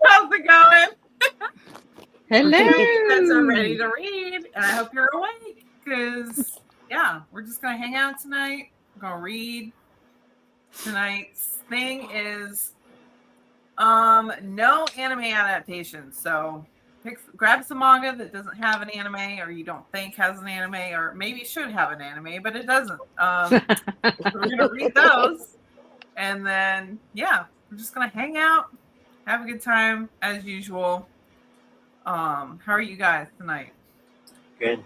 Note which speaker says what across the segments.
Speaker 1: How's it going?
Speaker 2: Hello.
Speaker 1: You guys are ready to read, and I hope you're awake because, yeah, we're just going to hang out tonight. We're going to read. Tonight's thing is no anime adaptation. So grab some manga that doesn't have an anime or you don't think has an anime or maybe should have an anime, but it doesn't. So we're going to read those. And then, yeah, we're just going to hang out, have a good time as usual. How are you guys tonight?
Speaker 3: Good.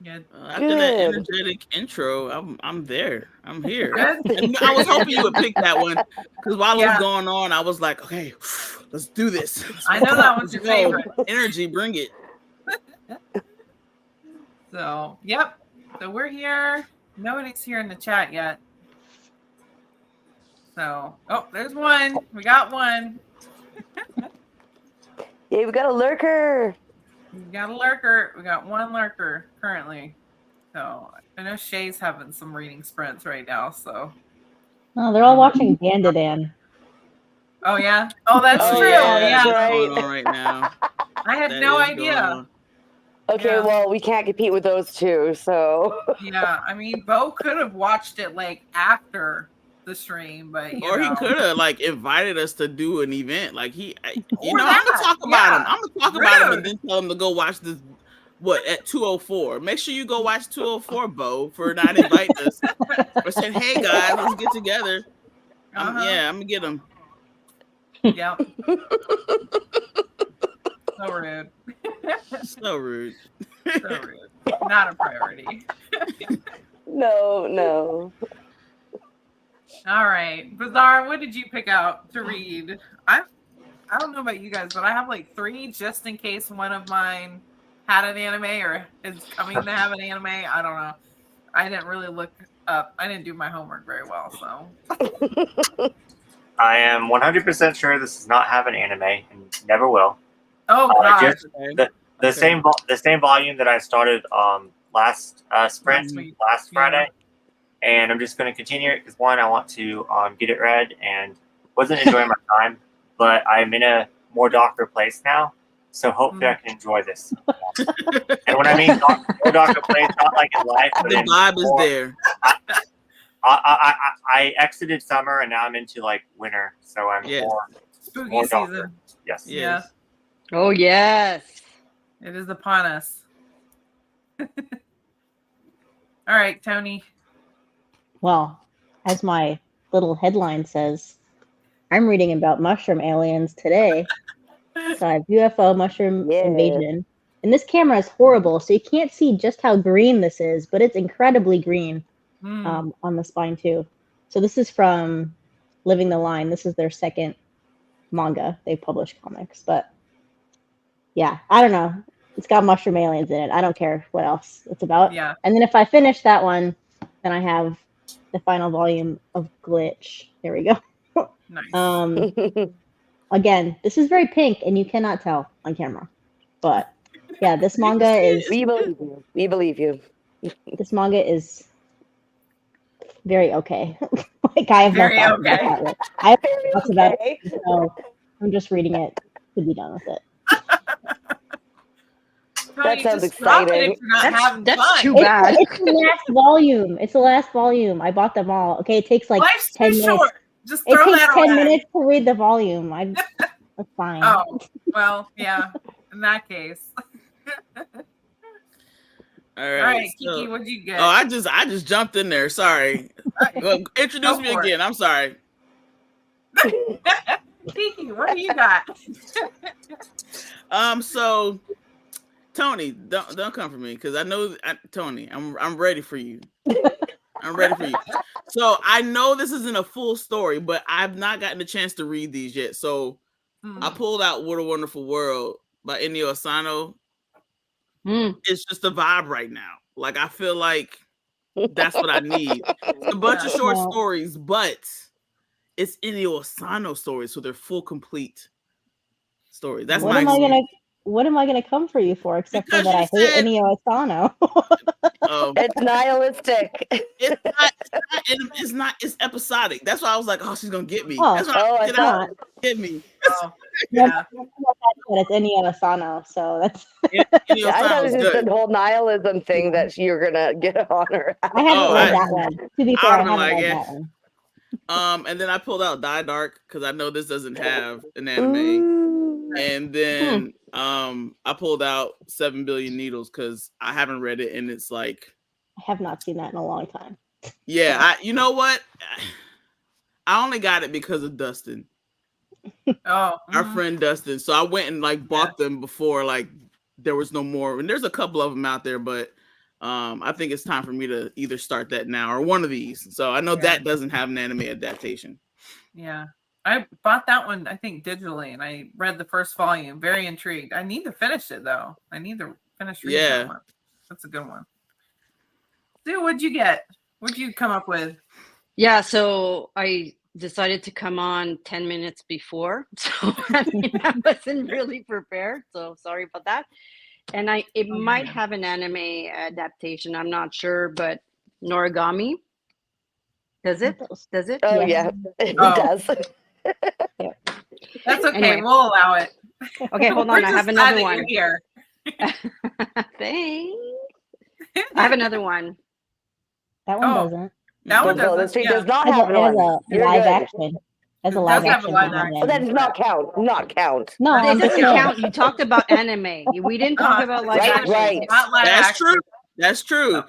Speaker 1: Good.
Speaker 4: After that energetic intro, I'm there. I'm here. And I was hoping you would pick that one because while it was going on, I was like, okay, let's do this.
Speaker 1: I know that one's your favorite.
Speaker 4: Energy, bring it.
Speaker 1: So, yep. So we're here. Nobody's here in the chat yet. So, oh, there's one. We got one.
Speaker 5: Yeah, we got a lurker.
Speaker 1: We got a lurker. We got one lurker currently. So I know Shay's having some reading sprints right now. So.
Speaker 6: Oh, they're all watching Dandadan.
Speaker 1: Oh yeah. Oh, that's true.
Speaker 5: Yeah.
Speaker 4: That's going on right now.
Speaker 1: I had no idea.
Speaker 5: Okay, well, we can't compete with those two, so.
Speaker 1: Yeah, I mean, Bo could have watched it like after the stream, but
Speaker 4: he could have like invited us to do an event. Like I'm gonna talk about him. I'm gonna talk about him and then tell him to go watch this. What at 2:04? Make sure you go watch 2:04, Bo, for not inviting us. Or saying, hey guys, let's get together. I'm gonna get him.
Speaker 1: Yep. So rude.
Speaker 4: So rude.
Speaker 1: So rude. Not a priority.
Speaker 5: No.
Speaker 1: All right, Bazaar, what did you pick out to read? I don't know about you guys, but I have like 3 just in case one of mine had an anime or is coming to have an anime. I don't know. I didn't really look up. I didn't do my homework very well, so.
Speaker 3: I am 100% sure this does not have an anime and never will.
Speaker 1: Oh God!
Speaker 3: Just the same volume that I started last sprint last Friday. And I'm just going to continue it because one, I want to get it read and wasn't enjoying my time, but I'm in a more darker place now, so hopefully I can enjoy this. And when I mean more darker place, not like in life, but
Speaker 4: the vibe is there.
Speaker 3: I exited summer and now I'm into like winter, so I'm
Speaker 1: more darker. Season.
Speaker 3: Yes.
Speaker 1: Yeah.
Speaker 2: Oh yes,
Speaker 1: it is upon us. All right, Tony.
Speaker 6: Well, as my little headline says, I'm reading about mushroom aliens today. So I have UFO mushroom invasion. And this camera is horrible, so you can't see just how green this is, but it's incredibly green on the spine too. So this is from Living the Line. This is their second manga. They publish comics, but yeah, I don't know. It's got mushroom aliens in it. I don't care what else it's about.
Speaker 1: Yeah.
Speaker 6: And then if I finish that one, then I have the final volume of Glitch. There we go.
Speaker 1: Nice.
Speaker 6: Again, this is very pink, and you cannot tell on camera. But yeah, this manga is.
Speaker 5: We believe you. We believe you.
Speaker 6: This manga is very okay. Like I have
Speaker 1: very
Speaker 6: no thoughts
Speaker 1: okay.
Speaker 6: about it. I have no thoughts about it, so I'm just reading it to be done with it.
Speaker 5: That sounds exciting.
Speaker 2: That's too bad.
Speaker 6: It's the last volume. It's the last volume. I bought them all. Okay, it takes like
Speaker 1: Life's
Speaker 6: 10
Speaker 1: too
Speaker 6: minutes.
Speaker 1: short. Just
Speaker 6: It
Speaker 1: throw
Speaker 6: takes
Speaker 1: that
Speaker 6: 10
Speaker 1: away.
Speaker 6: minutes to read the volume. That's fine.
Speaker 1: Oh, well, yeah. In that case.
Speaker 4: All
Speaker 1: All right, Kiki, what'd you get?
Speaker 4: Oh, I just jumped in there. Sorry. Well, introduce me again. I'm sorry.
Speaker 1: Kiki, what do you got?
Speaker 4: So Tony, don't come for me because I know Tony. I'm ready for you. I'm ready for you. So I know this isn't a full story, but I've not gotten a chance to read these yet. So I pulled out "What a Wonderful World" by Inio Asano. It's just a vibe right now. Like I feel like that's what I need. It's a bunch of short stories, but it's Inio Asano stories, so they're full, complete stories. That's
Speaker 6: what am I gonna come for you for? Except for that I hate Inio Asano.
Speaker 5: It's nihilistic.
Speaker 4: It's not. It's episodic. That's why I was like, oh, she's gonna get me.
Speaker 6: Oh,
Speaker 4: that's why
Speaker 6: I thought.
Speaker 4: Get me.
Speaker 1: Yeah.
Speaker 6: It's Inio Asano, so that's.
Speaker 4: Inio
Speaker 5: I thought it was
Speaker 4: Asano's
Speaker 5: just
Speaker 4: good.
Speaker 5: the whole nihilism thing that you're gonna get on her.
Speaker 6: I haven't
Speaker 4: Oh,
Speaker 6: read
Speaker 4: I-
Speaker 6: that one. To be fair, I
Speaker 4: I'd
Speaker 6: haven't
Speaker 4: been like,
Speaker 6: read
Speaker 4: yeah.
Speaker 6: that one.
Speaker 4: And then I pulled out Die Dark because I know this doesn't have an anime.
Speaker 5: Ooh.
Speaker 4: And then I pulled out 7 Billion Needles because I haven't read it, and it's like,
Speaker 6: I have not seen that in a long time.
Speaker 4: yeah, you know what? I only got it because of Dustin,
Speaker 1: Oh,
Speaker 4: our friend Dustin. So I went and like bought them before like there was no more. And there's a couple of them out there, but I think it's time for me to either start that now or one of these. So I know that doesn't have an anime adaptation.
Speaker 1: Yeah. I bought that one, I think, digitally, and I read the first volume. Very intrigued. I need to finish it, though. I need to finish reading that one. That's a good one. Sue, what'd you get? What'd you come up with?
Speaker 2: Yeah, so I decided to come on 10 minutes before. So I wasn't really prepared. So sorry about that. And it might have an anime adaptation. I'm not sure, but Noragami. Does it? Does it?
Speaker 5: Oh
Speaker 6: Yeah.
Speaker 5: yeah, it
Speaker 1: Oh.
Speaker 5: does.
Speaker 1: That's okay.
Speaker 2: Anyway.
Speaker 1: We'll allow it.
Speaker 2: Okay, hold
Speaker 1: We're
Speaker 2: on. I
Speaker 1: just
Speaker 2: have
Speaker 1: glad
Speaker 2: another
Speaker 1: that
Speaker 2: one.
Speaker 1: you're here.
Speaker 2: Thanks. I have another one.
Speaker 6: That one
Speaker 1: Oh,
Speaker 6: doesn't.
Speaker 1: That one
Speaker 5: The
Speaker 1: doesn't.
Speaker 5: Industry
Speaker 1: Yeah.
Speaker 5: does not
Speaker 6: As
Speaker 5: have
Speaker 6: a
Speaker 5: one. You're
Speaker 6: live
Speaker 5: good.
Speaker 6: action. As a
Speaker 1: It
Speaker 6: live
Speaker 1: does have a
Speaker 6: action.
Speaker 1: live
Speaker 6: doesn't have
Speaker 1: action.
Speaker 5: But that
Speaker 6: anime.
Speaker 5: does not count. Not count.
Speaker 6: No,
Speaker 2: It
Speaker 6: I'm just
Speaker 2: doesn't
Speaker 6: saying.
Speaker 2: count. You talked about anime. We didn't talk about live
Speaker 5: Right,
Speaker 2: action.
Speaker 5: right.
Speaker 1: Not live
Speaker 4: That's
Speaker 1: action.
Speaker 4: true. That's true.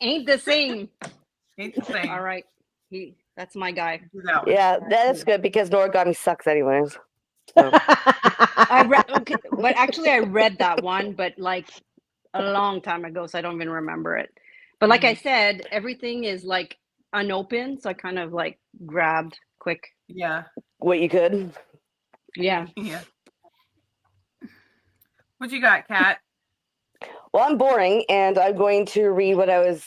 Speaker 2: Ain't the same.
Speaker 1: Ain't the same.
Speaker 2: All right. That's my guy.
Speaker 1: Do that one.
Speaker 5: Yeah, that is good because Noragami sucks anyways. So.
Speaker 2: I read okay, but actually I read that one, but like a long time ago, so I don't even remember it. But like I said, everything is like unopened, so I kind of like grabbed quick.
Speaker 1: Yeah.
Speaker 5: What you could.
Speaker 2: Yeah.
Speaker 1: Yeah. What you got, Kat?
Speaker 5: Well, I'm boring, and I'm going to read what I was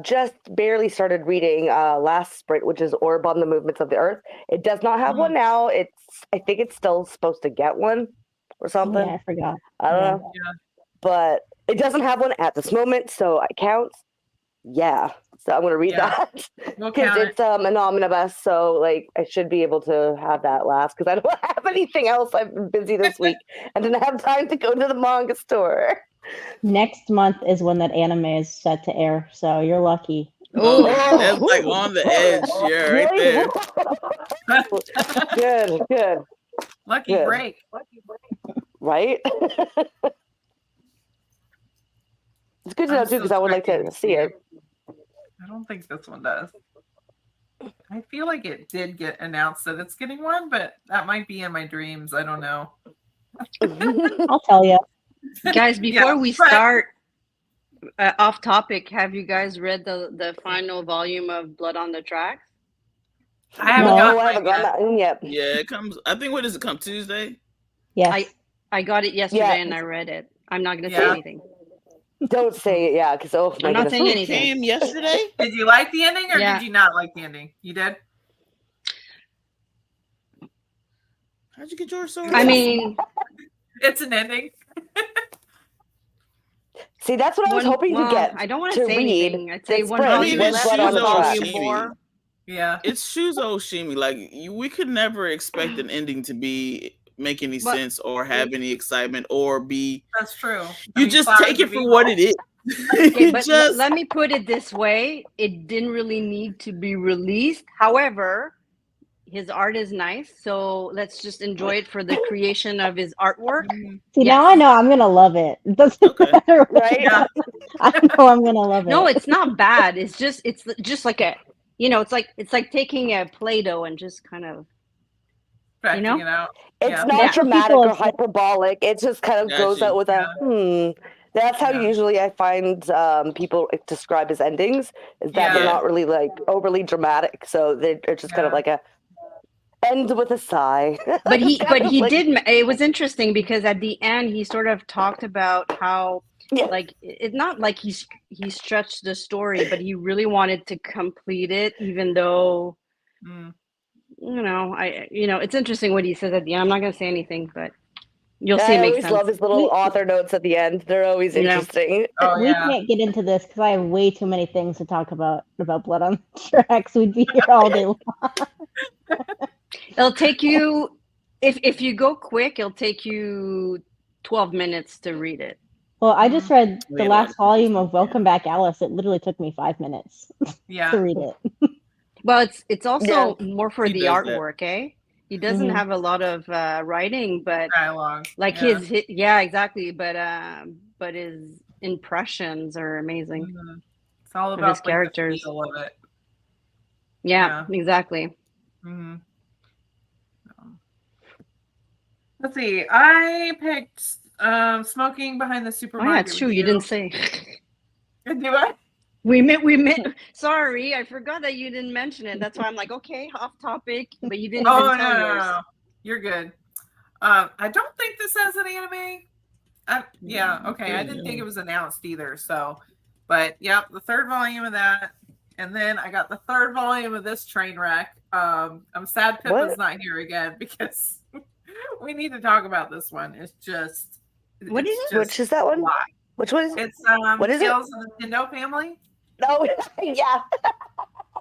Speaker 5: just barely started reading last spring, which is Orb on the Movements of the Earth. It does not have one now. I think it's still supposed to get one or something.
Speaker 6: Yeah, I forgot.
Speaker 5: I don't know.
Speaker 1: Yeah.
Speaker 5: But it doesn't have one at this moment, so it counts. Yeah. So I'm going to read
Speaker 1: Yeah.
Speaker 5: that
Speaker 1: We'll
Speaker 5: because
Speaker 1: count it.
Speaker 5: it's an omnibus, so like I should be able to have that last because I don't have anything else. I've been busy this week and didn't have time to go to the manga store.
Speaker 6: Next month is when that anime is set to air, so you're lucky.
Speaker 4: Oh, that's like on the edge. Yeah, right there.
Speaker 5: Good, good.
Speaker 1: Lucky
Speaker 5: Good.
Speaker 1: break.
Speaker 5: Right? It's good to know
Speaker 1: I'm
Speaker 5: too because
Speaker 1: still
Speaker 5: I would like to
Speaker 1: expecting
Speaker 5: see it.
Speaker 1: I don't think this one does. I feel like it did get announced that it's getting one, but that might be in my dreams. I don't know.
Speaker 6: I'll tell you.
Speaker 2: Guys, before
Speaker 1: Yeah,
Speaker 2: we
Speaker 1: right.
Speaker 2: start off topic, have you guys read the final volume of Blood on the Tracks?
Speaker 1: I haven't
Speaker 6: No.
Speaker 1: gotten
Speaker 5: I
Speaker 1: mine
Speaker 5: haven't gotten
Speaker 1: yet.
Speaker 5: that in yet.
Speaker 4: Yeah, it comes. I think when does it come? Tuesday?
Speaker 6: Yes.
Speaker 2: I got it yesterday
Speaker 5: Yeah.
Speaker 2: and I read it. I'm not going to say
Speaker 1: Yeah.
Speaker 2: anything.
Speaker 5: Don't say it, yeah, because oh my
Speaker 2: I'm not
Speaker 5: goodness.
Speaker 2: saying
Speaker 4: It
Speaker 2: anything.
Speaker 4: came yesterday.
Speaker 1: Did you like the ending or
Speaker 2: Yeah.
Speaker 1: did you not like the ending? You did?
Speaker 4: How'd you get yours so?
Speaker 2: I mean,
Speaker 1: It's an ending.
Speaker 5: See, that's what I was hoping to get.
Speaker 2: I don't want
Speaker 5: to
Speaker 2: to say
Speaker 5: read
Speaker 2: anything. I'd say
Speaker 5: this
Speaker 2: one
Speaker 5: spring.
Speaker 4: I mean,
Speaker 2: volume
Speaker 4: it's
Speaker 2: left,
Speaker 5: Blood on
Speaker 2: one
Speaker 5: the
Speaker 2: volume
Speaker 4: Tracks.
Speaker 2: more.
Speaker 1: Yeah.
Speaker 4: It's Shuzo Oshimi. Like we could never expect an ending to make any
Speaker 2: But-
Speaker 4: sense or have any excitement or be.
Speaker 1: That's true.
Speaker 4: You just take it for what it is.
Speaker 2: Okay,
Speaker 4: You
Speaker 2: but
Speaker 4: just
Speaker 2: let me put it this way. It didn't really need to be released. However, his art is nice. So let's just enjoy it for the creation of his artwork.
Speaker 6: See,
Speaker 2: Yes.
Speaker 6: now I know I'm gonna love it. It doesn't
Speaker 4: Okay.
Speaker 6: matter.
Speaker 5: Right?
Speaker 1: Yeah.
Speaker 6: I know I'm gonna love it.
Speaker 2: No, it's not bad. It's just like a, it's like taking a Play-Doh and just kind of,
Speaker 1: Cracking
Speaker 2: know?
Speaker 1: it out.
Speaker 5: It's
Speaker 1: Yeah.
Speaker 5: not
Speaker 2: Yeah.
Speaker 5: dramatic
Speaker 6: People
Speaker 5: or
Speaker 6: have-
Speaker 5: hyperbolic. It just kind of goes
Speaker 4: Gotcha.
Speaker 5: out with a That's how
Speaker 1: Yeah.
Speaker 5: usually I find people describe his endings, is that they're
Speaker 1: Yeah.
Speaker 5: not really like overly dramatic. So they're just kind of
Speaker 1: Yeah.
Speaker 5: like a ends with a sigh.
Speaker 2: but he
Speaker 5: It's kind of like-
Speaker 2: it was interesting because at the end he sort of talked about how
Speaker 5: Yeah.
Speaker 2: like it's not like he stretched the story, but he really wanted to complete it, even though
Speaker 1: Mm.
Speaker 2: it's interesting what he says at the end. I'm not going to say anything, but you'll see.
Speaker 5: I
Speaker 2: It makes
Speaker 5: always
Speaker 2: sense.
Speaker 5: love his little author notes at the end. They're always
Speaker 2: Yeah.
Speaker 5: interesting.
Speaker 1: Oh
Speaker 6: We
Speaker 1: yeah.
Speaker 6: can't get into this because I have way too many things to talk about Blood on the Tracks. We'd be here all day long.
Speaker 2: It'll take you if you go quick, it'll take you 12 minutes to read it.
Speaker 6: Well, I just read
Speaker 4: We
Speaker 6: the
Speaker 4: had a lot
Speaker 6: last
Speaker 4: of people
Speaker 6: volume
Speaker 4: saying,
Speaker 6: of Welcome Back, Alice. It literally took me 5 minutes
Speaker 1: Yeah.
Speaker 6: to read it.
Speaker 2: Well, it's also more for
Speaker 4: He
Speaker 2: the
Speaker 4: does that.
Speaker 2: artwork, eh? He doesn't
Speaker 6: Mhm.
Speaker 2: have a lot of writing, but
Speaker 1: Dialogue.
Speaker 2: like
Speaker 1: yeah.
Speaker 2: yeah, exactly. But his impressions are amazing
Speaker 1: Mhm. It's all
Speaker 2: of
Speaker 1: about
Speaker 2: his
Speaker 1: like
Speaker 2: characters.
Speaker 1: the feel of it.
Speaker 2: Yeah, exactly.
Speaker 1: hmm Let's see. I picked Smoking Behind the
Speaker 2: Oh
Speaker 1: Supermarket.
Speaker 2: yeah, it's true.
Speaker 1: With
Speaker 2: You didn't say.
Speaker 1: Do I?
Speaker 2: We met. Sorry, I forgot that you didn't mention it. That's why I'm like, okay, off topic, but you didn't even tell yours.
Speaker 1: No. You're good. I don't think this has an anime. Yeah, okay. I didn't think it was announced either. So, but yep, the third volume of that, and then I got the third volume of this train wreck. I'm sad Pippa's not here again because we need to talk about this one. It's just
Speaker 2: What is it?
Speaker 5: Which is that one? Which one is it?
Speaker 1: It's
Speaker 5: What is
Speaker 1: Tales of the Nintendo Family.
Speaker 5: No, yeah.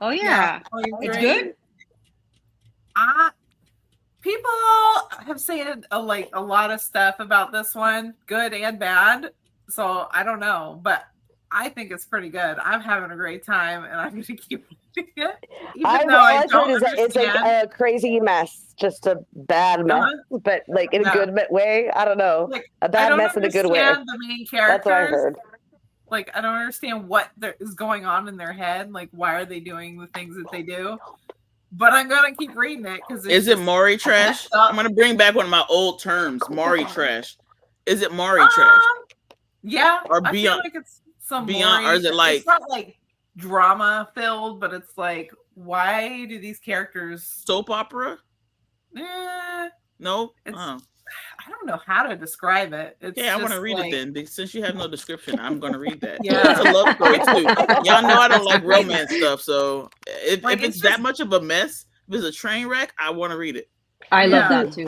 Speaker 2: Oh yeah,
Speaker 1: volume
Speaker 2: it's
Speaker 1: 3.
Speaker 2: good.
Speaker 1: People have said a lot of stuff about this one, good and bad. So I don't know, but I think it's pretty good. I'm having a great time, and I'm going to keep reading it, even though I don't understand.
Speaker 5: It's like a crazy mess, just a bad mess, but like in a good way. I don't know,
Speaker 1: like,
Speaker 5: a bad mess in a good way.
Speaker 1: The main characters.
Speaker 5: That's what I heard.
Speaker 1: Like, I don't understand what is going on in their head. Like, why are they doing the things that they do? But I'm gonna keep reading it because
Speaker 4: is it Maury trash? I'm gonna bring back one of my old terms, Maury trash. Is it Maury trash?
Speaker 1: Yeah,
Speaker 4: or
Speaker 1: I
Speaker 4: beyond?
Speaker 1: feel like it's some
Speaker 4: Beyond,
Speaker 1: Maury,
Speaker 4: or is it like
Speaker 1: it's not like drama filled, but it's like, why do these characters
Speaker 4: soap opera? No,
Speaker 1: I don't know how to describe it. It's
Speaker 4: I want to read it then. Since you have no description, I'm going to read that.
Speaker 1: Yeah,
Speaker 4: it's a love story too. Y'all know I don't like romance stuff, so if it's that much of a mess, if it's a train wreck, I want to read it.
Speaker 2: I love that too.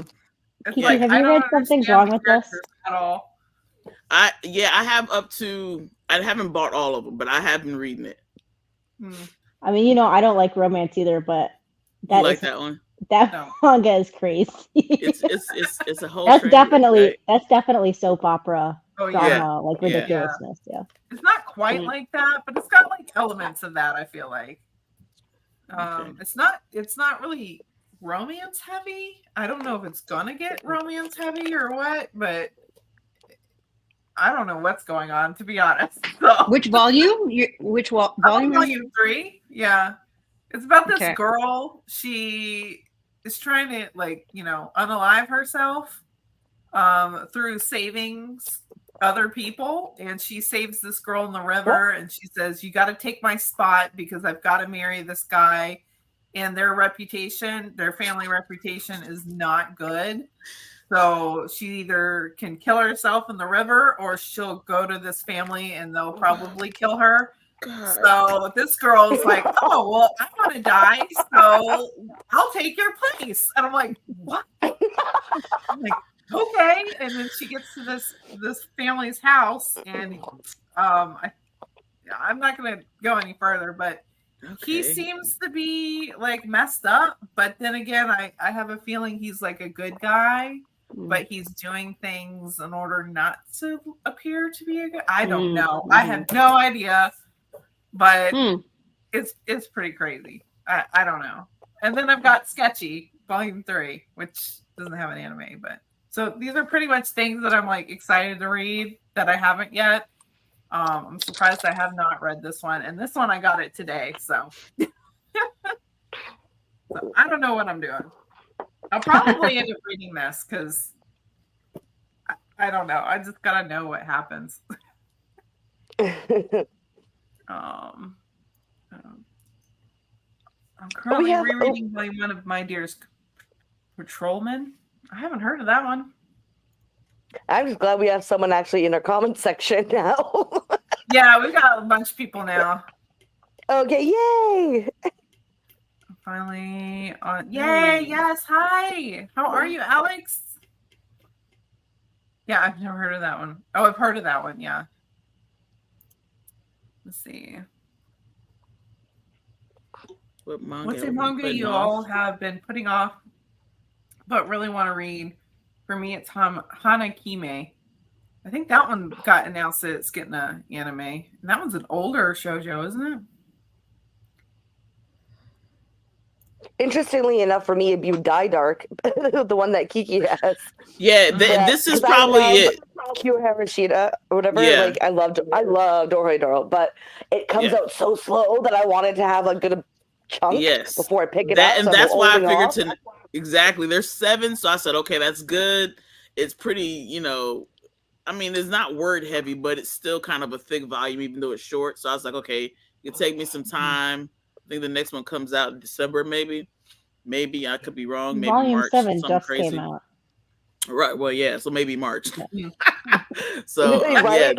Speaker 6: Kiki, have you read Something's Wrong with Us?
Speaker 1: At all?
Speaker 4: I have up to. I haven't bought all of them, but I have been reading it.
Speaker 6: I mean, I don't like romance either, but
Speaker 4: you like that one.
Speaker 6: That manga is crazy.
Speaker 4: it's a whole.
Speaker 6: That's definitely soap opera drama, like
Speaker 1: Yeah.
Speaker 6: ridiculousness. Yeah.
Speaker 1: It's not quite like that, but it's got like elements of that. I feel like. It's not really romance heavy. I don't know if it's gonna get romance heavy or what, but I don't know what's going on, to be honest. So.
Speaker 2: Which volume? Volume?
Speaker 1: Volume 3. Yeah. It's about this girl. She is trying to unalive herself through saving other people, and she saves this girl in the river, and she says, you got to take my spot because I've got to marry this guy, and their family reputation is not good. So she either can kill herself in the river, or she'll go to this family and they'll probably kill her. God. So this girl's like, oh, well, I want to die, so I'll take your place. And I'm like, what? I'm like, okay. And then she gets to this family's house, and I'm not going to go any further, but he seems to be like messed up. But then again, I have a feeling he's like a good guy, but he's doing things in order not to appear to be a good. I don't know. I have no idea. But it's pretty crazy. I don't know. And then I've got Sketchy Volume 3, which doesn't have an anime, but so these are pretty much things that I'm like excited to read that I haven't yet. I'm surprised I have not read this one, and this one I got it today. So, so I don't know what I'm doing. I'll probably end up reading this because I don't know. I just gotta know what happens. I'm currently rereading Volume 1 of My Dearest Patrolman. I haven't heard of that one.
Speaker 5: I'm just glad we have someone actually in our comment section now.
Speaker 1: Yeah, we've got a bunch of people now.
Speaker 5: Okay, yay!
Speaker 1: Finally on. Yay! Yes, hi. How are you, Alex? Yeah, I've never heard of that one. Oh, I've heard of that one. Yeah. Let's see. What's a manga you all have been putting off but really want to read. For me, it's Hanakime. I think that one got announced that it's getting an anime. And that one's an older shoujo, isn't it?
Speaker 5: Interestingly enough, for me, it'd be Die Dark, the one that Kiki has.
Speaker 4: Yeah,
Speaker 5: But-
Speaker 4: this is
Speaker 5: 'cause I
Speaker 4: probably
Speaker 5: love
Speaker 4: it.
Speaker 5: Kyo Harashida or whatever.
Speaker 4: Yeah.
Speaker 5: Like I love Dorohedoro, but it comes
Speaker 4: Yeah.
Speaker 5: out so slow that I wanted to have a good chunk
Speaker 4: Yes.
Speaker 5: before I pick it
Speaker 4: That
Speaker 5: up.
Speaker 4: and
Speaker 5: so
Speaker 4: that's
Speaker 5: I'm
Speaker 4: why I
Speaker 5: holding
Speaker 4: figured
Speaker 5: off.
Speaker 4: to exactly. There's 7, so I said, okay, that's good. It's pretty, I mean, it's not word heavy, but it's still kind of a thick volume, even though it's short. So I was like, okay, it take me some time. I think the next one comes out in December, maybe. Maybe I could be wrong. Maybe
Speaker 6: Volume
Speaker 4: March.
Speaker 6: 7
Speaker 4: something
Speaker 6: just
Speaker 4: crazy.
Speaker 6: came out.
Speaker 4: Right. Well, yeah. So maybe March.
Speaker 1: Yeah.
Speaker 4: So
Speaker 5: Right?